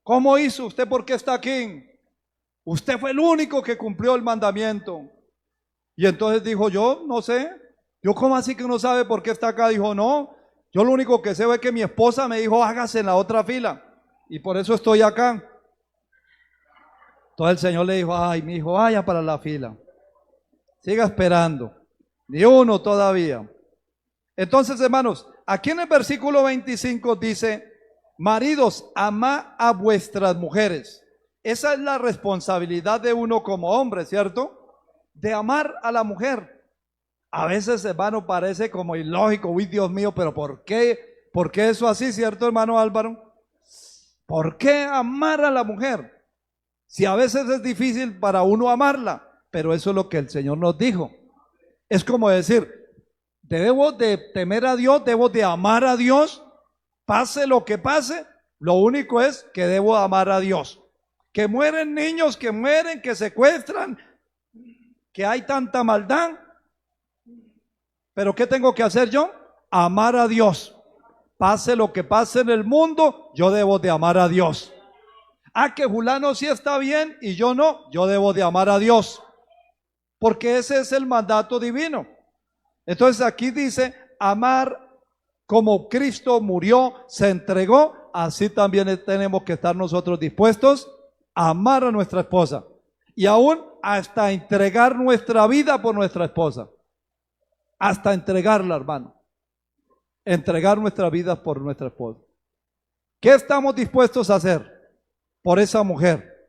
¿cómo hizo usted? ¿Por qué está aquí? Usted fue el único que cumplió el mandamiento. Y entonces dijo, yo no sé. Yo, ¿cómo así que uno sabe por qué está acá? Dijo, no, yo lo único que sé es que mi esposa me dijo, hágase en la otra fila. Y por eso estoy acá. Entonces el Señor le dijo, ay, mi hijo, vaya para la fila. Siga esperando. Ni uno todavía. Entonces, hermanos, aquí en el versículo 25 dice, maridos, amad a vuestras mujeres. Esa es la responsabilidad de uno como hombre, ¿cierto? De amar a la mujer. A veces, hermano, parece como ilógico, uy, Dios mío, pero ¿por qué? ¿Por qué eso así, cierto, hermano Álvaro? ¿Por qué amar a la mujer? Si a veces es difícil para uno amarla, pero eso es lo que el Señor nos dijo. Es como decir, debo de temer a Dios, debo de amar a Dios, pase lo que pase, lo único es que debo amar a Dios. Que mueren niños, que mueren, que secuestran, que hay tanta maldad. Pero ¿qué tengo que hacer yo? Amar a Dios. Pase lo que pase en el mundo, yo debo de amar a Dios. Ah, que fulano sí está bien y yo no, yo debo de amar a Dios. porque ese es el mandato divino. Entonces aquí dice, amar como Cristo murió, se entregó, así también tenemos que estar nosotros dispuestos a amar a nuestra esposa. Y aún hasta entregar nuestra vida por nuestra esposa. Hasta entregarla, hermano. Entregar nuestra vida por nuestra esposa. ¿Qué estamos dispuestos a hacer por esa mujer?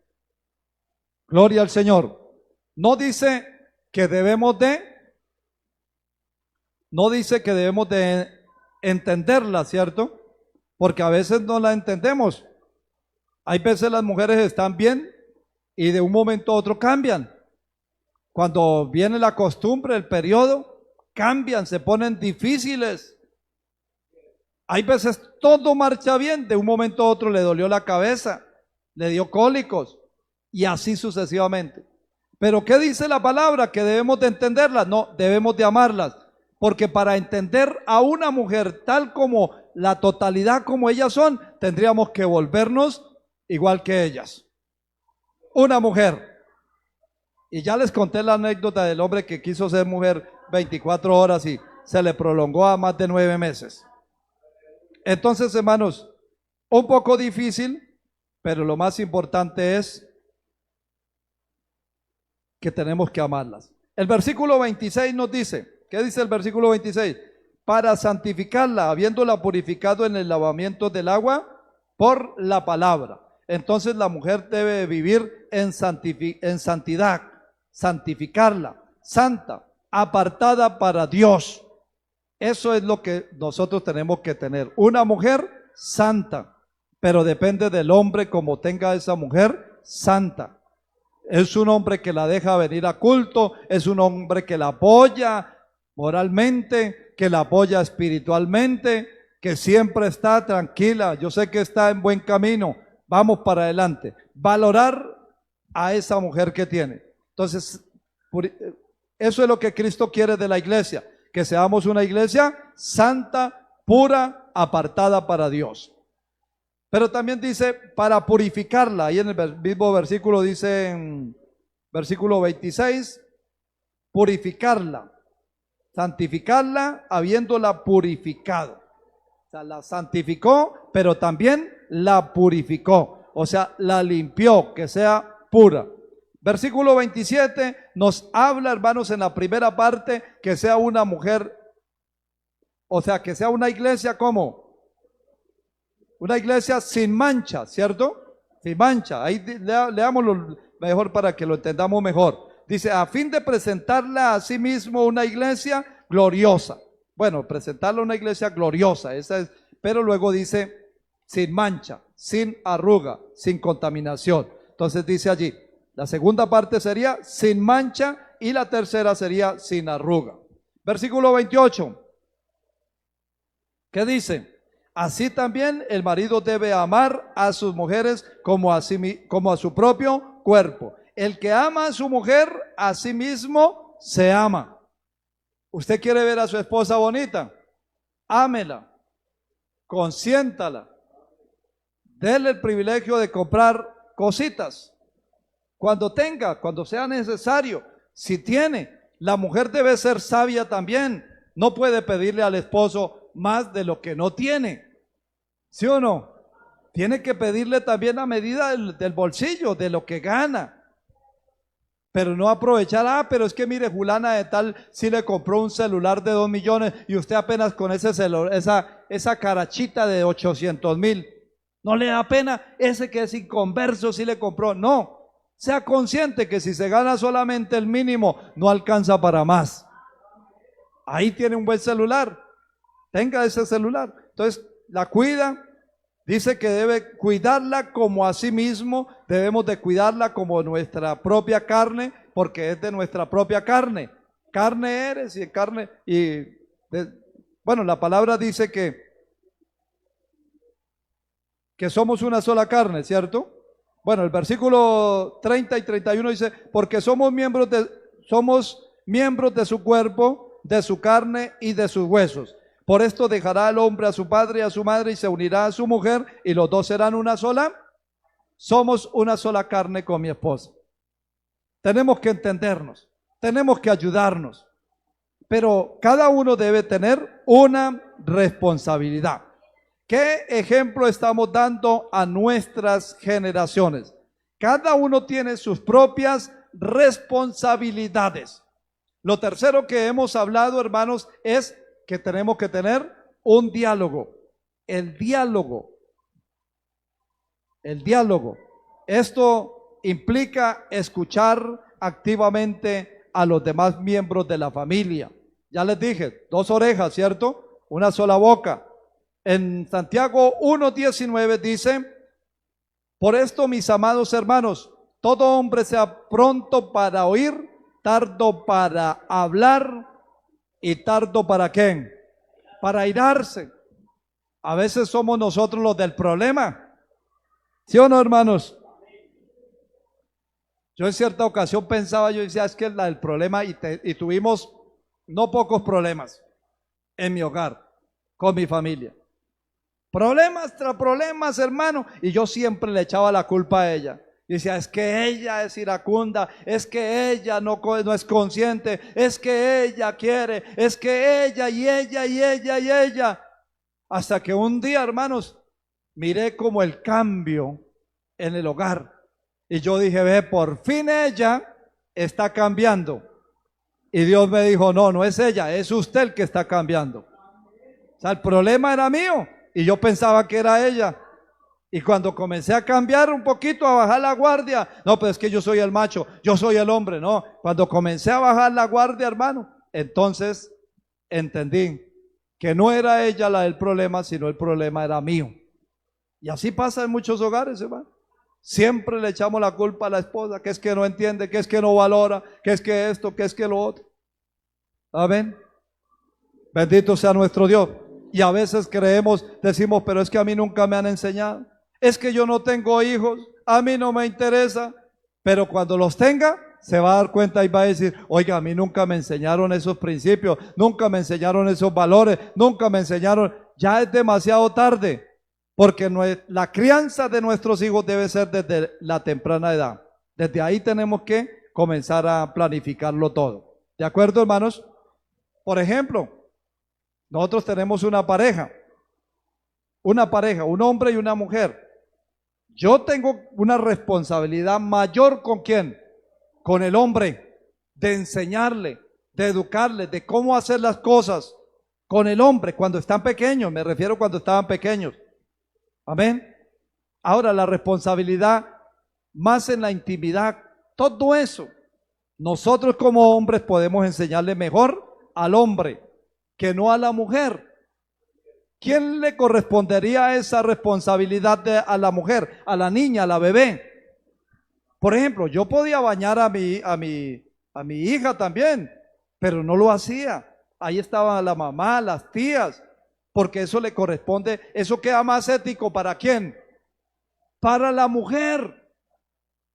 Gloria al Señor. No dice que debemos de entenderla, ¿cierto? Porque a veces no la entendemos. Hay veces las mujeres están bien y de un momento a otro cambian. Cuando viene la costumbre, el periodo, cambian, se ponen difíciles. Hay veces todo marcha bien, de un momento a otro le dolió la cabeza, le dio cólicos y así sucesivamente. Pero ¿qué dice la palabra? Que debemos de entenderlas. No, debemos de amarlas. Porque para entender a una mujer tal como la totalidad como ellas son, tendríamos que volvernos igual que ellas. Una mujer. Y ya les conté la anécdota del hombre que quiso ser mujer 24 horas y se le prolongó a más de 9 meses. Entonces, hermanos, un poco difícil, pero lo más importante es que tenemos que amarlas. El versículo 26 nos dice, ¿qué dice el versículo 26? Para santificarla, habiéndola purificado en el lavamiento del agua por la palabra. Entonces la mujer debe vivir en santidad, santificarla, santa, apartada para Dios. Eso es lo que nosotros tenemos que tener. Una mujer santa, pero depende del hombre como tenga esa mujer santa. Es un hombre que la deja venir a culto, es un hombre que la apoya moralmente, que la apoya espiritualmente, que siempre está tranquila. Yo sé que está en buen camino, vamos para adelante. Valorar a esa mujer que tiene. Entonces, eso es lo que Cristo quiere de la iglesia, que seamos una iglesia santa, pura, apartada para Dios. Pero también dice para purificarla. Ahí en el mismo versículo dice en versículo 26, purificarla, santificarla habiéndola purificado. O sea, la santificó, pero también la purificó. O sea, la limpió, que sea pura. Versículo 27 nos habla, hermanos, en la primera parte, que sea una mujer, o sea, que sea una iglesia como una iglesia sin mancha, ¿cierto? Sin mancha. Ahí leámoslo mejor para que lo entendamos mejor. Dice, a fin de presentarla a sí mismo una iglesia gloriosa. Bueno, presentarla una iglesia gloriosa, esa es, pero luego dice, sin mancha, sin arruga, sin contaminación. Entonces dice allí, la segunda parte sería sin mancha y la tercera sería sin arruga. Versículo 28. ¿Qué dice? Así también el marido debe amar a sus mujeres como a su propio cuerpo. El que ama a su mujer, a sí mismo se ama. ¿Usted quiere ver a su esposa bonita? Ámela, consiéntala, déle el privilegio de comprar cositas. Cuando tenga, cuando sea necesario, si tiene, la mujer debe ser sabia también. No puede pedirle al esposo más de lo que no tiene, ¿sí o no? Tiene que pedirle también a medida del bolsillo, de lo que gana, pero no aprovechar, pero es que mire, fulana de tal sí le compró un celular de 2 millones y usted apenas con ese celular, esa carachita de 800,000, no le da pena. Ese que es inconverso sí le compró. No, sea consciente que si se gana solamente el mínimo no alcanza para más. Ahí tiene un buen celular, tenga ese celular. Entonces la cuida, dice que debe cuidarla como a sí mismo, debemos de cuidarla como nuestra propia carne, porque es de nuestra propia carne. Carne eres y carne, bueno, la palabra dice que somos una sola carne, ¿cierto? Bueno, el versículo 30 y 31 dice, porque somos miembros de su cuerpo, de su carne y de sus huesos. Por esto dejará el hombre a su padre y a su madre y se unirá a su mujer y los dos serán una sola. Somos una sola carne con mi esposa. Tenemos que entendernos. tenemos que ayudarnos, pero cada uno debe tener una responsabilidad. ¿Qué ejemplo estamos dando a nuestras generaciones? Cada uno tiene sus propias responsabilidades. Lo tercero que hemos hablado, hermanos, es que tenemos que tener un diálogo. El diálogo. El diálogo. Esto implica escuchar activamente a los demás miembros de la familia. Ya les dije, 2 orejas, ¿cierto? Una sola boca. En Santiago 1:19 dice: por esto, mis amados hermanos, todo hombre sea pronto para oír, tardo para hablar y tardo ¿para qué? Para airarse. A veces somos nosotros los del problema. ¿Sí o no, hermanos? Yo en cierta ocasión pensaba, yo decía, es que es la del problema, y tuvimos no pocos problemas en mi hogar, con mi familia. Problemas tras problemas, hermano, y yo siempre le echaba la culpa a ella. Y decía, es que ella es iracunda, es que ella no es consciente, es que ella quiere, es que ella y ella y ella y ella. Hasta que un día, hermanos, miré como el cambio en el hogar. Y yo dije, ve, por fin ella está cambiando. Y Dios me dijo, no, no es ella, es usted el que está cambiando. O sea, el problema era mío y yo pensaba que era ella. Y cuando comencé a cambiar un poquito, a bajar la guardia, no, pues es que yo soy el macho, yo soy el hombre, no. Cuando comencé a bajar la guardia, hermano, entonces entendí que no era ella la del problema, sino el problema era mío. Y así pasa en muchos hogares, hermano. Siempre le echamos la culpa a la esposa, que es que no entiende, que es que no valora, que es que esto, que es que lo otro. Amén. Bendito sea nuestro Dios. Y a veces creemos, decimos, pero es que a mí nunca me han enseñado. Es que yo no tengo hijos, a mí no me interesa. Pero cuando los tenga, se va a dar cuenta y va a decir, oiga, a mí nunca me enseñaron esos principios, nunca me enseñaron esos valores, nunca me enseñaron. Ya es demasiado tarde. Porque la crianza de nuestros hijos debe ser desde la temprana edad. Desde ahí tenemos que comenzar a planificarlo todo. ¿De acuerdo, hermanos? Por ejemplo, nosotros tenemos una pareja, un hombre y una mujer. Yo tengo una responsabilidad mayor ¿con quién? Con el hombre, de enseñarle, de educarle, de cómo hacer las cosas. Con el hombre, cuando están pequeños, me refiero cuando estaban pequeños. Amén. Ahora la responsabilidad más en la intimidad, todo eso, nosotros como hombres podemos enseñarle mejor al hombre que no a la mujer. ¿Quién le correspondería esa responsabilidad a la mujer, a la niña, a la bebé? Por ejemplo, yo podía bañar a mi hija también, pero no lo hacía. Ahí estaba la mamá, las tías. Porque eso le corresponde, eso queda más ético ¿para quién? Para la mujer.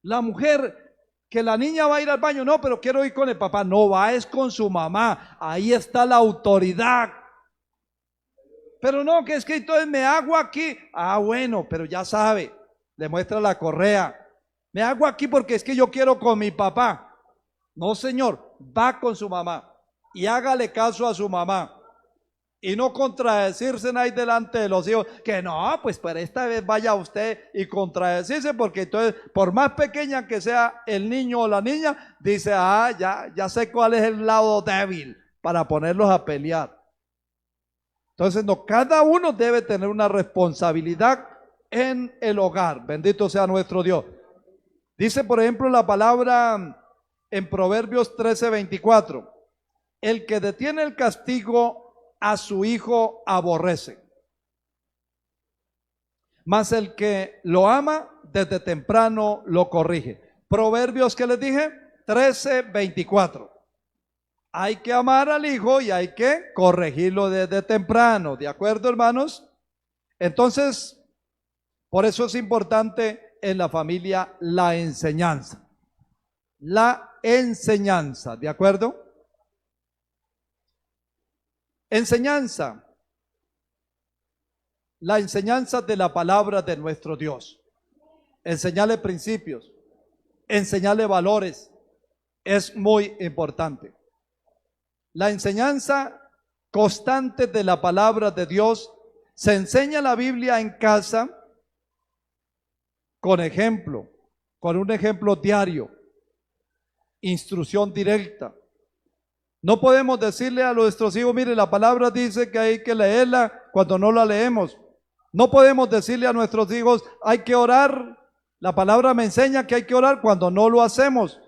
La mujer, que la niña va a ir al baño, no, pero quiero ir con el papá. No, va es con su mamá. Ahí está la autoridad. Pero no, que es que entonces me hago aquí. Ah, bueno, pero ya sabe, le muestra la correa. Me hago aquí porque es que yo quiero con mi papá. No, señor, va con su mamá y hágale caso a su mamá. Y no contradecirse ahí delante de los hijos, que no, pues para esta vez vaya usted y contradecirse, porque entonces, por más pequeña que sea el niño o la niña, dice, ya sé cuál es el lado débil para ponerlos a pelear. Entonces, no, cada uno debe tener una responsabilidad en el hogar. Bendito sea nuestro Dios. Dice, por ejemplo, la palabra en Proverbios 13:24, el que detiene el castigo a su hijo aborrece, mas el que lo ama desde temprano lo corrige. Proverbios, ¿qué les dije? 13:24. Hay que amar al hijo y hay que corregirlo desde temprano. ¿De acuerdo, hermanos? Entonces, por eso es importante en la familia la enseñanza. La enseñanza, ¿de acuerdo? Enseñanza. La enseñanza de la palabra de nuestro Dios. Enseñarle principios, enseñarle valores, es muy importante. La enseñanza constante de la palabra de Dios se enseña la Biblia en casa con ejemplo, con un ejemplo diario, instrucción directa. No podemos decirle a nuestros hijos, mire, la palabra dice que hay que leerla cuando no la leemos. No podemos decirle a nuestros hijos, hay que orar. La palabra me enseña que hay que orar cuando no lo hacemos.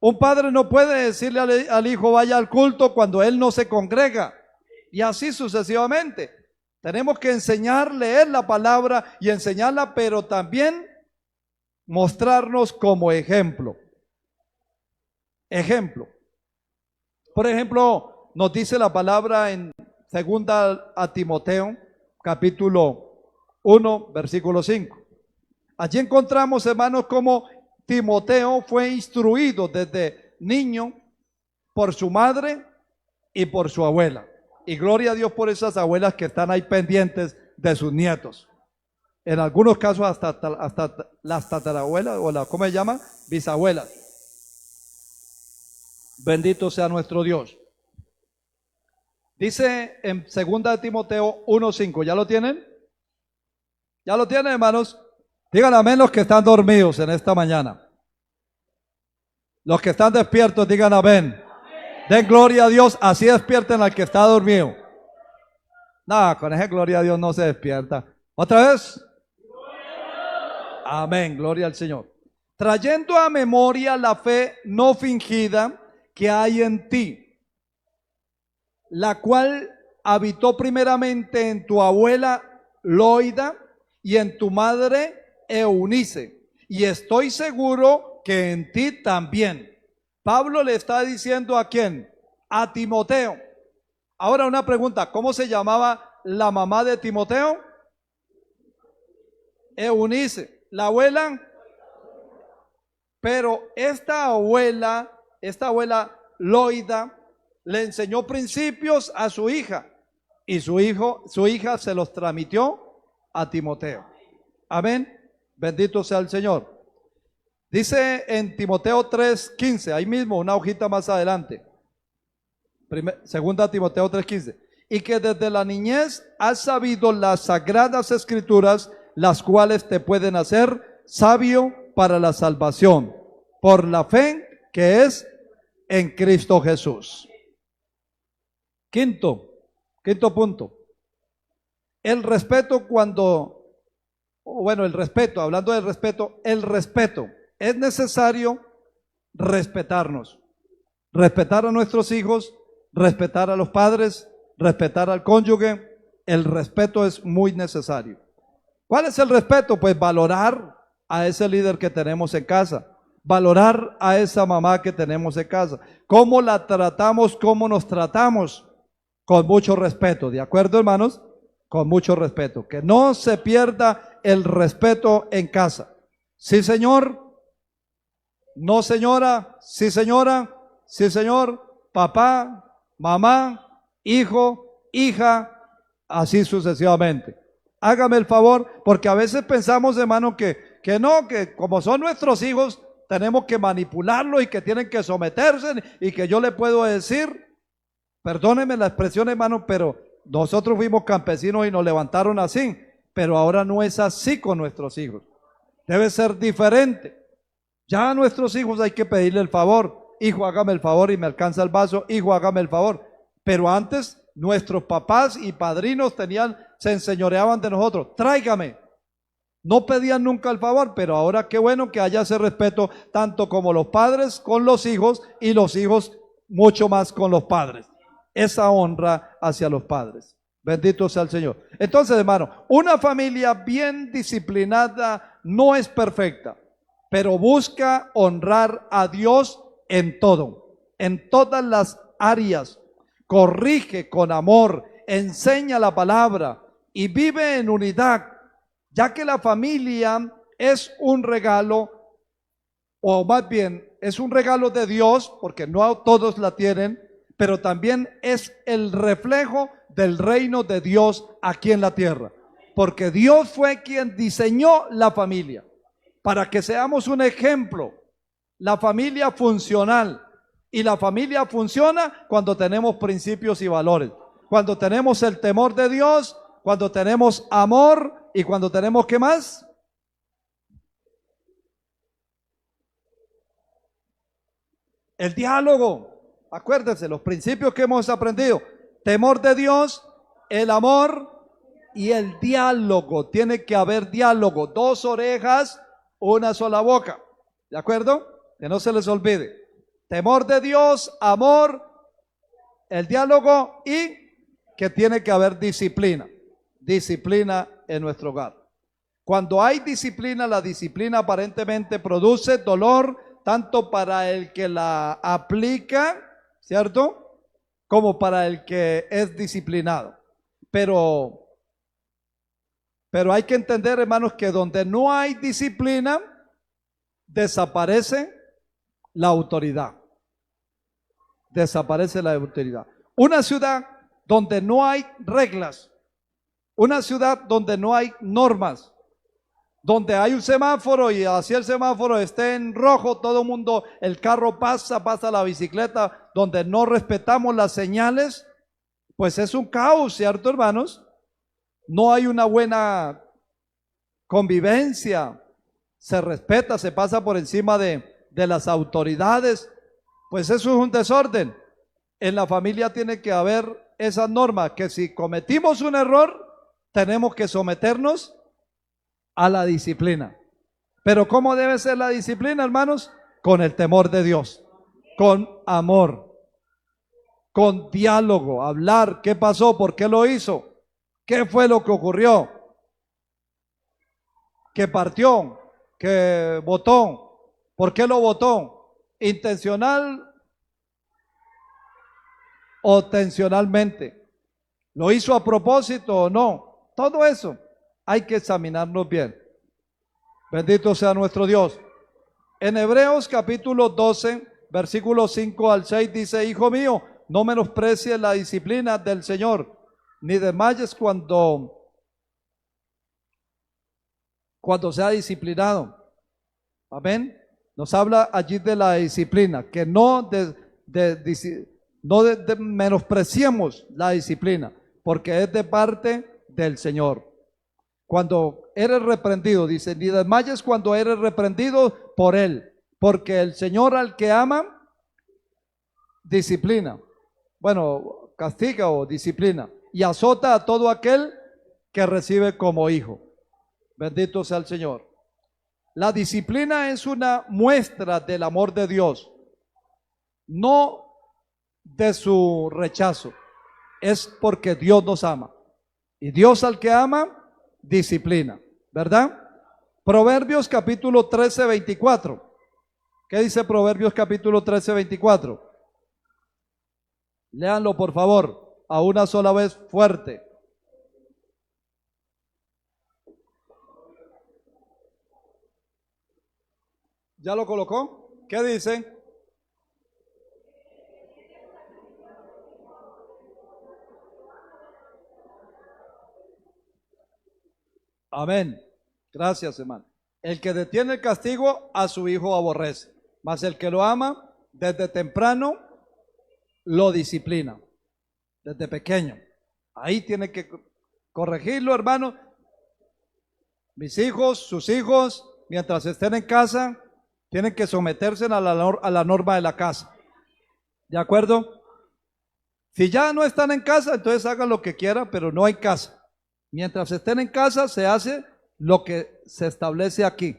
Un padre no puede decirle al hijo, vaya al culto cuando él no se congrega. Y así sucesivamente. Tenemos que enseñar, leer la palabra y enseñarla, pero también mostrarnos como ejemplo. Ejemplo. Por ejemplo, nos dice la palabra en 2 a Timoteo, capítulo 1, versículo 5. Allí encontramos, hermanos, cómo Timoteo fue instruido desde niño por su madre y por su abuela. Y gloria a Dios por esas abuelas que están ahí pendientes de sus nietos. En algunos casos hasta las tatarabuelas o ¿cómo se llama? Bisabuelas. Bendito sea nuestro Dios. Dice en 2 Timoteo 1:5, ¿ya lo tienen? ¿Ya lo tienen, hermanos? Digan amén los que están dormidos en esta mañana. Los que están despiertos, digan amén. Den gloria a Dios, así despierten al que está dormido. No, con esa gloria a Dios no se despierta. ¿Otra vez? Amén, gloria al Señor. Trayendo a memoria la fe no fingida que hay en ti, la cual habitó primeramente en tu abuela Loida y en tu madre Eunice, y estoy seguro que en ti también. Pablo le está diciendo ¿a quién? A Timoteo. Ahora una pregunta, ¿cómo se llamaba la mamá de Timoteo? Eunice. ¿La abuela? Pero esta abuela Loida le enseñó principios a su hija y su hija se los transmitió a Timoteo. Amén. Bendito sea el Señor. Dice en Timoteo 3:15, ahí mismo, una hojita más adelante. Segunda Timoteo 3:15. Y que desde la niñez has sabido las sagradas escrituras, las cuales te pueden hacer sabio para la salvación, por la fe que es en Cristo Jesús. Quinto punto. El respeto hablando del respeto, el respeto. Es necesario respetarnos. Respetar a nuestros hijos, respetar a los padres, respetar al cónyuge. El respeto es muy necesario. ¿Cuál es el respeto? Pues valorar a ese líder que tenemos en casa. Valorar a esa mamá que tenemos en casa. ¿Cómo la tratamos? ¿Cómo nos tratamos? Con mucho respeto. ¿De acuerdo, hermanos? Con mucho respeto. Que no se pierda el respeto en casa. Sí, señor. No, señora. Sí, señora. Sí, señor. Papá, mamá, hijo, hija, así sucesivamente. Hágame el favor, porque a veces pensamos, hermano, que como son nuestros hijos, tenemos que manipularlos y que tienen que someterse y que yo le puedo decir, perdónenme la expresión, hermano, pero nosotros fuimos campesinos y nos levantaron así, pero ahora no es así con nuestros hijos. Debe ser diferente. Ya a nuestros hijos hay que pedirle el favor. Hijo, hágame el favor y me alcanza el vaso. Hijo, hágame el favor. Pero antes nuestros papás y padrinos se enseñoreaban de nosotros. Tráigame. No pedían nunca el favor, pero ahora qué bueno que haya ese respeto, tanto como los padres con los hijos y los hijos mucho más con los padres. Esa honra hacia los padres. Bendito sea el Señor. Entonces, hermano, una familia bien disciplinada no es perfecta, pero busca honrar a Dios en todo, en todas las áreas. Corrige con amor, enseña la palabra y vive en unidad, ya que la familia es un regalo, o más bien es un regalo de Dios, porque no todos la tienen, pero también es el reflejo del reino de Dios aquí en la tierra, porque Dios fue quien diseñó la familia, para que seamos un ejemplo, la familia funcional, Y la familia funciona cuando tenemos principios y valores. Cuando tenemos el temor de Dios, cuando tenemos amor y cuando tenemos, ¿qué más? El diálogo. Acuérdense, los principios que hemos aprendido. Temor de Dios, el amor y el diálogo. Tiene que haber diálogo. 2 orejas, una sola boca. ¿De acuerdo? Que no se les olvide. Temor de Dios, amor, el diálogo y que tiene que haber disciplina. Disciplina en nuestro hogar. Cuando hay disciplina, la disciplina aparentemente produce dolor tanto para el que la aplica, ¿cierto? Como para el que es disciplinado. Pero hay que entender, hermanos, que donde no hay disciplina, desaparece la autoridad. Desaparece la autoridad. Una ciudad donde no hay reglas, una ciudad donde no hay normas, donde hay un semáforo y así el semáforo esté en rojo, todo el mundo, el carro pasa la bicicleta, donde no respetamos las señales, pues es un caos, ¿cierto, hermanos? No hay una buena convivencia, se respeta, se pasa por encima de las autoridades, pues eso es un desorden. En la familia tiene que haber esa norma, que si cometimos un error, tenemos que someternos a la disciplina. Pero ¿cómo debe ser la disciplina, hermanos? Con el temor de Dios, con amor, con diálogo, hablar, ¿qué pasó? ¿Por qué lo hizo? ¿Qué fue lo que ocurrió? ¿Qué partió? ¿Qué votó? ¿Por qué lo votó? ¿Intencional o tensionalmente? ¿Lo hizo a propósito o no? Todo eso hay que examinarnos bien. Bendito sea nuestro Dios. En Hebreos capítulo 12, versículos 5 al 6 dice: Hijo mío, no menosprecies la disciplina del Señor, ni desmayes cuando sea disciplinado. Amén. Nos habla allí de la disciplina, que no menospreciemos la disciplina, porque es de parte del Señor. Cuando eres reprendido, dice, ni desmayes cuando eres reprendido por Él, porque el Señor al que ama, disciplina. Bueno, castiga o disciplina, y azota a todo aquel que recibe como hijo. Bendito sea el Señor. La disciplina es una muestra del amor de Dios, no de su rechazo. Es porque Dios nos ama. Y Dios al que ama, disciplina. ¿Verdad? Proverbios capítulo 13, 24. ¿Qué dice Proverbios capítulo 13, 24? Léanlo por favor, a una sola vez fuerte. ¿Ya lo colocó? ¿Qué dice? Amén. Gracias, hermano. El que detiene el castigo a su hijo aborrece, mas el que lo ama desde temprano lo disciplina, desde pequeño. Ahí tiene que corregirlo, hermano. Mis hijos, sus hijos, mientras estén en casa, tienen que someterse a la norma de la casa. ¿De acuerdo? Si ya no están en casa, entonces hagan lo que quieran, pero no en casa. Mientras estén en casa, se hace lo que se establece aquí.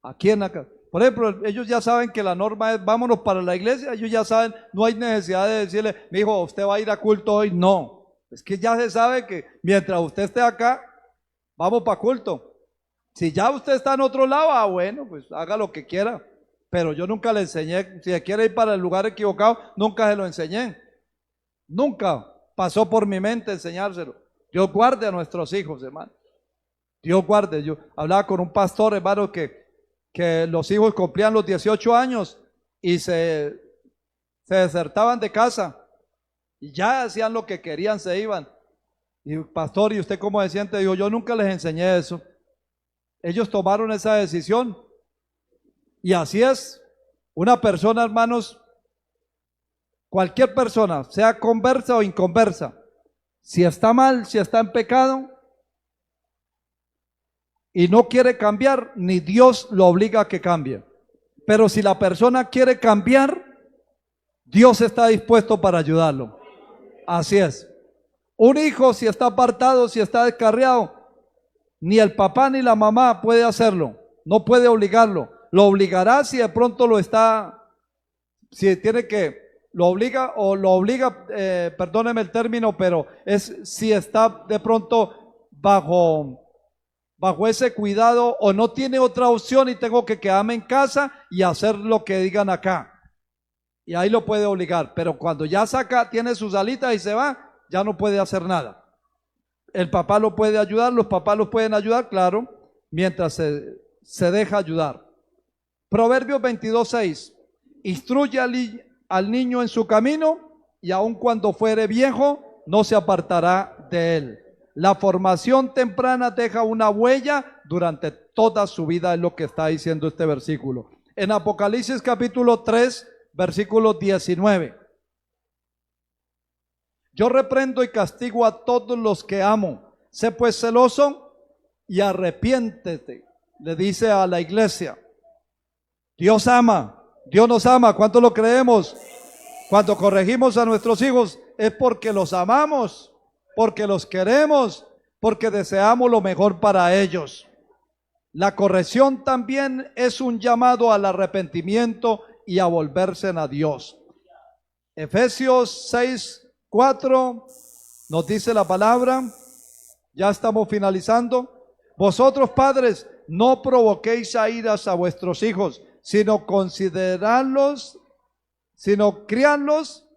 Aquí en la casa. Por ejemplo, ellos ya saben que la norma es vámonos para la iglesia. Ellos ya saben, no hay necesidad de decirle, mi hijo, usted va a ir a culto hoy. No, es que ya se sabe que mientras usted esté acá, vamos para culto. Si ya usted está en otro lado, bueno, pues haga lo que quiera. Pero yo nunca le enseñé, si quiere ir para el lugar equivocado, nunca se lo enseñé. Nunca pasó por mi mente enseñárselo. Dios guarde a nuestros hijos, hermano. Dios guarde. Yo hablaba con un pastor, hermano, que los hijos cumplían los 18 años y se desertaban de casa. Y ya hacían lo que querían, se iban. Y pastor, ¿y usted cómo se siente? Digo, yo nunca les enseñé eso. Ellos tomaron esa decisión. Y así es. Una persona, hermanos, cualquier persona, sea conversa o inconversa, si está mal, si está en pecado y no quiere cambiar, ni Dios lo obliga a que cambie. Pero si la persona quiere cambiar, Dios está dispuesto para ayudarlo. Así es. Un hijo, si está apartado, si está descarriado, ni el papá ni la mamá puede hacerlo. No puede obligarlo. Lo obligará si de pronto lo está, si tiene que, lo obliga o lo obliga, perdóneme el término, pero es si está de pronto bajo ese cuidado o no tiene otra opción y tengo que quedarme en casa y hacer lo que digan acá. Y ahí lo puede obligar, pero cuando ya saca, tiene sus alitas y se va, ya no puede hacer nada. El papá lo puede ayudar, los papás lo pueden ayudar, claro, mientras se deja ayudar. Proverbios 22:6. Instruye al niño en su camino y aun cuando fuere viejo, no se apartará de él. La formación temprana deja una huella durante toda su vida, es lo que está diciendo este versículo. En Apocalipsis capítulo 3, versículo 19. Yo reprendo y castigo a todos los que amo. Sé pues celoso y arrepiéntete. Le dice a la iglesia. Dios ama, Dios nos ama. ¿Cuánto lo creemos? Cuando corregimos a nuestros hijos es porque los amamos, porque los queremos, porque deseamos lo mejor para ellos. La corrección también es un llamado al arrepentimiento y a volverse a Dios. Efesios 6:4 nos dice la palabra, ya estamos finalizando. Vosotros padres, no provoquéis a iras a vuestros hijos, sino considerarlos, sino criarlos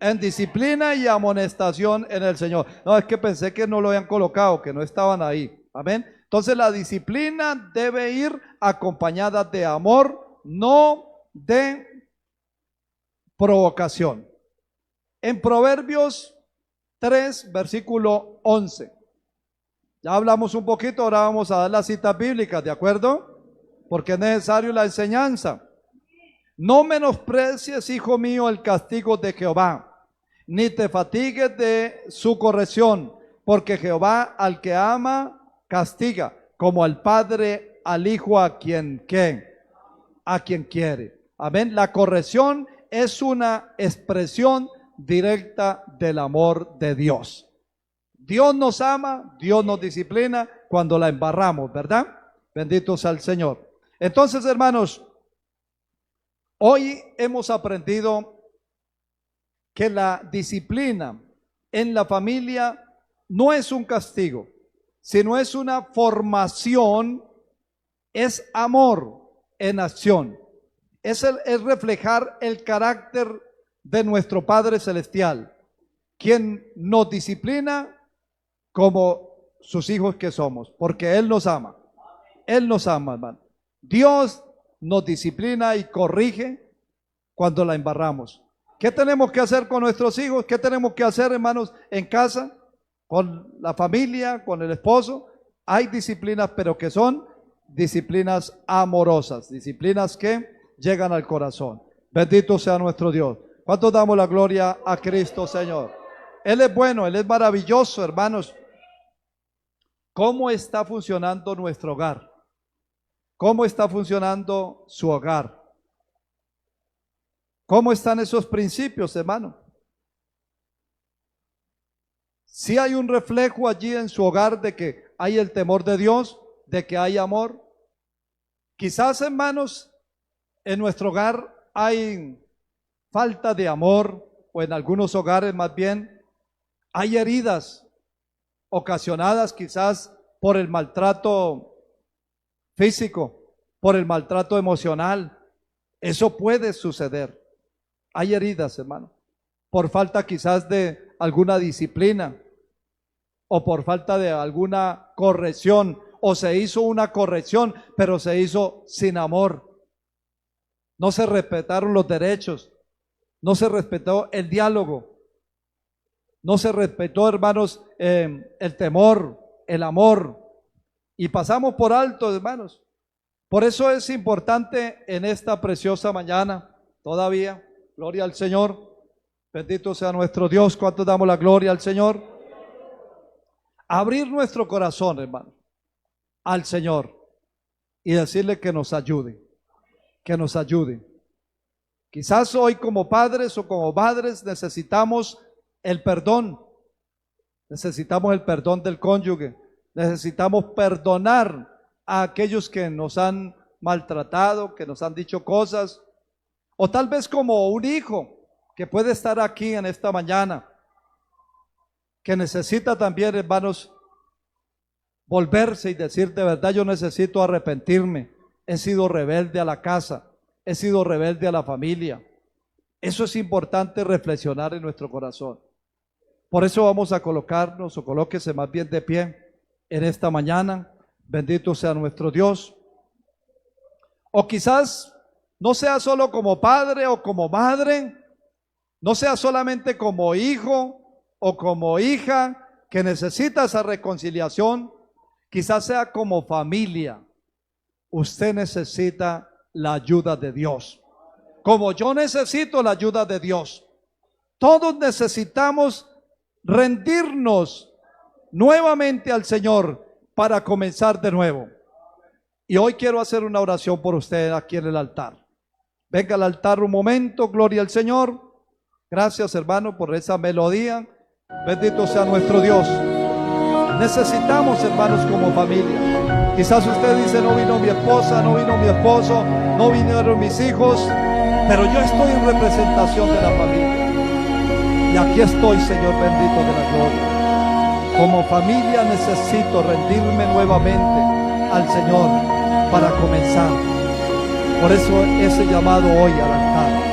en disciplina y amonestación en el Señor. No, es que pensé que no lo habían colocado, que no estaban ahí. Amén. Entonces la disciplina debe ir acompañada de amor, no de provocación. En Proverbios 3, versículo 11. Ya hablamos un poquito, ahora vamos a dar las citas bíblicas, ¿de acuerdo? Porque es necesario la enseñanza. No menosprecies, hijo mío, el castigo de Jehová, ni te fatigues de su corrección, porque Jehová al que ama castiga, como al padre al hijo a quien quiere. Amén. La corrección es una expresión directa del amor de Dios. Dios nos ama, Dios nos disciplina cuando la embarramos, ¿verdad? Bendito sea el Señor. Entonces, hermanos, hoy hemos aprendido que la disciplina en la familia no es un castigo, sino es una formación, es amor en acción, es reflejar el carácter de nuestro Padre Celestial, quien nos disciplina como sus hijos que somos, porque Él nos ama. Él nos ama, hermano. Dios nos disciplina y corrige cuando la embarramos. ¿Qué tenemos que hacer con nuestros hijos? ¿Qué tenemos que hacer, hermanos, en casa? Con la familia, con el esposo. Hay disciplinas, pero que son disciplinas amorosas, disciplinas que llegan al corazón. Bendito sea nuestro Dios. ¿Cuántos damos la gloria a Cristo, Señor? Él es bueno, Él es maravilloso, hermanos. ¿Cómo está funcionando nuestro hogar? ¿Cómo está funcionando su hogar? ¿Cómo están esos principios, hermano? Si hay un reflejo allí en su hogar de que hay el temor de Dios, de que hay amor. Quizás, hermanos, en nuestro hogar hay falta de amor, o en algunos hogares más bien hay heridas ocasionadas quizás por el maltrato físico, por el maltrato emocional. Eso puede suceder. Hay heridas, hermano, por falta quizás de alguna disciplina o por falta de alguna corrección, o se hizo una corrección, pero se hizo sin amor. No se respetaron los derechos, no se respetó el diálogo, no se respetó, hermanos, el temor, el amor, y pasamos por alto, hermanos, Por eso es importante en esta preciosa mañana, todavía, gloria al Señor, bendito sea nuestro Dios. ¿Cuánto damos la gloria al Señor? Abrir nuestro corazón, hermano, al Señor y decirle que nos ayude, que nos ayude. Quizás hoy como padres o como madres necesitamos el perdón del cónyuge, necesitamos perdonar a aquellos que nos han maltratado, que nos han dicho cosas, o tal vez como un hijo que puede estar aquí en esta mañana, que necesita también, hermanos, volverse y decir: de verdad yo necesito arrepentirme, he sido rebelde a la casa, he sido rebelde a la familia. Eso es importante reflexionar en nuestro corazón. Por eso vamos a colocarnos, o colóquese más bien de pie en esta mañana. Bendito sea nuestro Dios. O quizás no sea solo como padre o como madre, no sea solamente como hijo o como hija que necesita esa reconciliación, quizás sea como familia. Usted necesita la ayuda de Dios, como yo necesito la ayuda de Dios. Todos necesitamos rendirnos nuevamente al Señor para comenzar de nuevo. Y hoy quiero hacer una oración por usted aquí en el altar. Venga al altar un momento, gloria al Señor. Gracias, hermano, por esa melodía. Bendito sea nuestro Dios. Necesitamos, hermanos, como familia. Quizás usted dice: no vino mi esposa, no vino mi esposo, no vinieron mis hijos, pero yo estoy en representación de la familia. Y aquí estoy, Señor bendito de la gloria. Como familia necesito rendirme nuevamente al Señor para comenzar. Por eso ese llamado hoy al altar.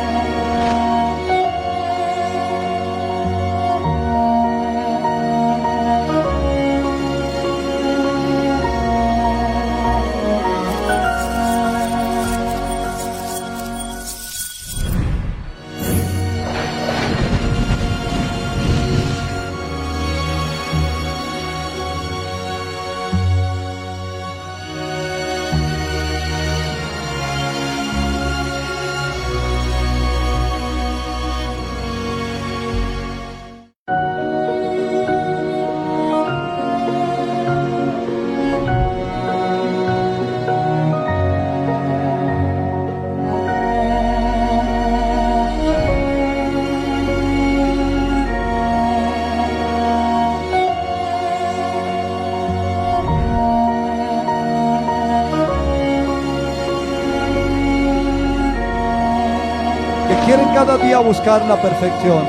Quieren cada día buscar la perfección.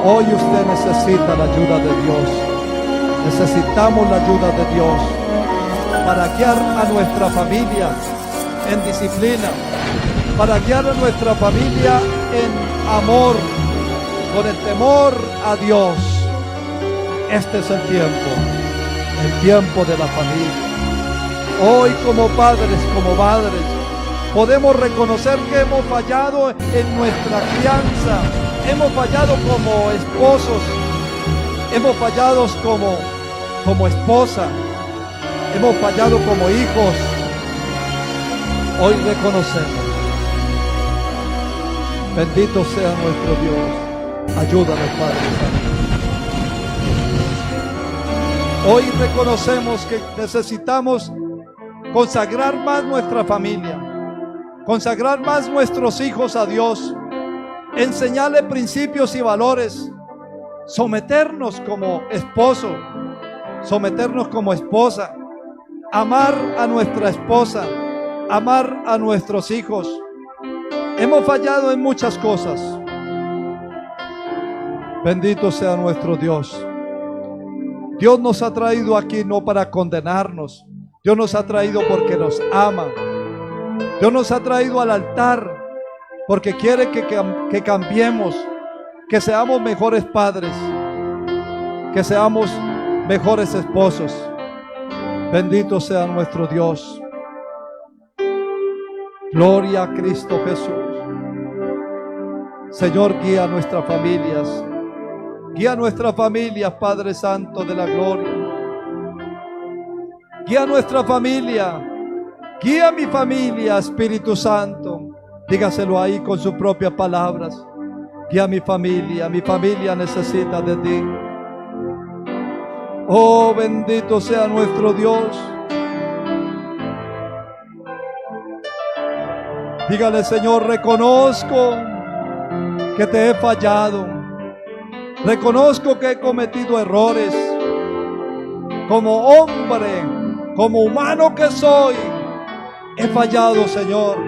Hoy usted necesita la ayuda de Dios. Necesitamos la ayuda de Dios para guiar a nuestra familia en disciplina, para guiar a nuestra familia en amor, con el temor a Dios. Este es el tiempo de la familia. Hoy como padres, como madres, podemos reconocer que hemos fallado en nuestra crianza, hemos fallado como esposos, hemos fallado como esposa, hemos fallado como hijos. Hoy reconocemos. Bendito sea nuestro Dios. Ayúdanos, Padre Santo. Hoy reconocemos que necesitamos consagrar más nuestra familia, consagrar más nuestros hijos a Dios, enseñarle principios y valores, someternos como esposo, someternos como esposa, amar a nuestra esposa, amar a nuestros hijos. Hemos fallado en muchas cosas. Bendito sea nuestro Dios. Dios nos ha traído aquí no para condenarnos. Dios nos ha traído porque nos ama. Dios nos ha traído al altar porque quiere que cambiemos, que seamos mejores padres, que seamos mejores esposos. Bendito sea nuestro Dios. Gloria a Cristo Jesús. Señor, guía a nuestras familias. Guía a nuestras familias, Padre Santo de la gloria. Guía nuestra familia. Guía mi familia, Espíritu Santo. Dígaselo ahí con sus propias palabras. Guía mi familia necesita de ti. Oh, bendito sea nuestro Dios. Dígale, Señor, reconozco que te he fallado. Reconozco que he cometido errores. Como hombre, como humano que soy, he fallado, Señor.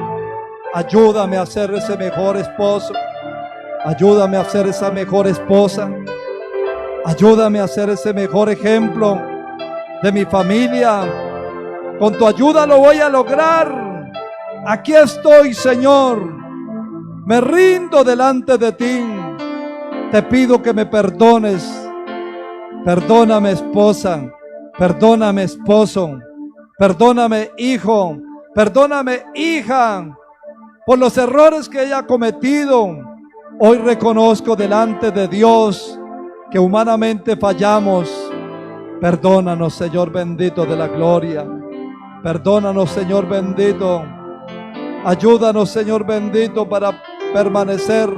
Ayúdame a ser ese mejor esposo. Ayúdame a ser esa mejor esposa. Ayúdame a ser ese mejor ejemplo de mi familia. Con tu ayuda lo voy a lograr. Aquí estoy, Señor. Me rindo delante de ti. Te pido que me perdones. Perdóname, esposa. Perdóname, esposo. Perdóname, hijo. Perdóname, hija, por los errores que haya cometido. Hoy reconozco delante de Dios que humanamente fallamos. Perdónanos, Señor bendito de la gloria. Perdónanos, Señor bendito. Ayúdanos, Señor bendito, para permanecer.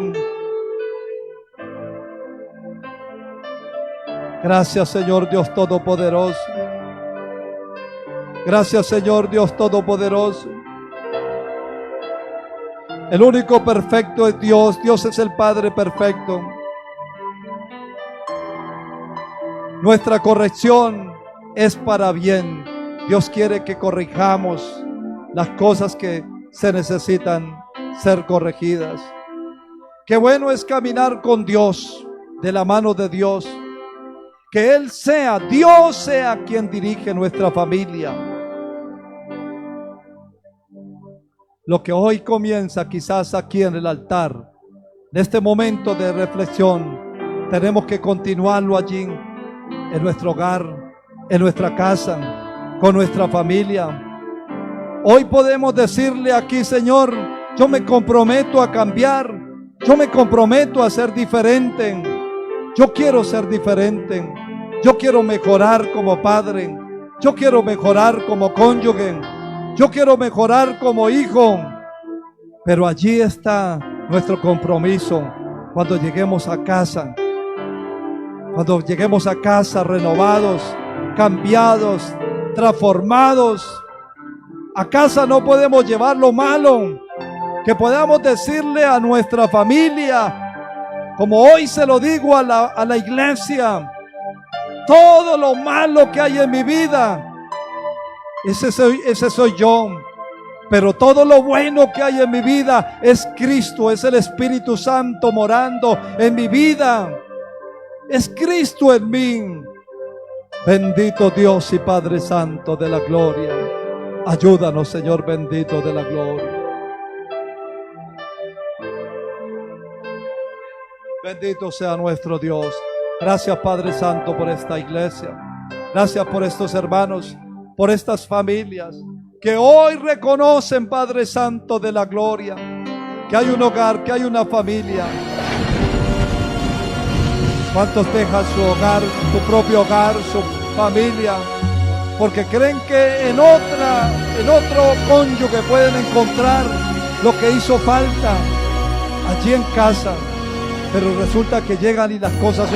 Gracias, Señor Dios Todopoderoso. Gracias, Señor Dios Todopoderoso. El único perfecto es Dios. Dios es el Padre perfecto. Nuestra corrección es para bien. Dios quiere que corrijamos las cosas que se necesitan ser corregidas. Qué bueno es caminar con Dios, de la mano de Dios. Que Él sea, Dios sea quien dirige nuestra familia. Lo que hoy comienza quizás aquí en el altar, en este momento de reflexión, tenemos que continuarlo allí, en nuestro hogar, en nuestra casa, con nuestra familia. Hoy podemos decirle aquí, Señor, yo me comprometo a cambiar, yo me comprometo a ser diferente, yo quiero ser diferente, yo quiero mejorar como padre, yo quiero mejorar como cónyuge, yo quiero mejorar como hijo. Pero allí está nuestro compromiso cuando lleguemos a casa. Cuando lleguemos a casa renovados, cambiados, transformados. A casa no podemos llevar lo malo. Que podamos decirle a nuestra familia, como hoy se lo digo a la iglesia, todo lo malo que hay en mi vida, ese soy yo. Pero todo lo bueno que hay en mi vida es Cristo, es el Espíritu Santo morando en mi vida. Es Cristo en mí. Bendito Dios y Padre Santo de la gloria. Ayúdanos, Señor bendito de la gloria. Bendito sea nuestro Dios. Gracias, Padre Santo, por esta iglesia. Gracias por estos hermanos, por estas familias que hoy reconocen, Padre Santo de la gloria, que hay un hogar, que hay una familia. ¿Cuántos dejan su hogar, su propio hogar, su familia, porque creen que en otro cónyuge pueden encontrar lo que hizo falta allí en casa? Pero resulta que llegan y las cosas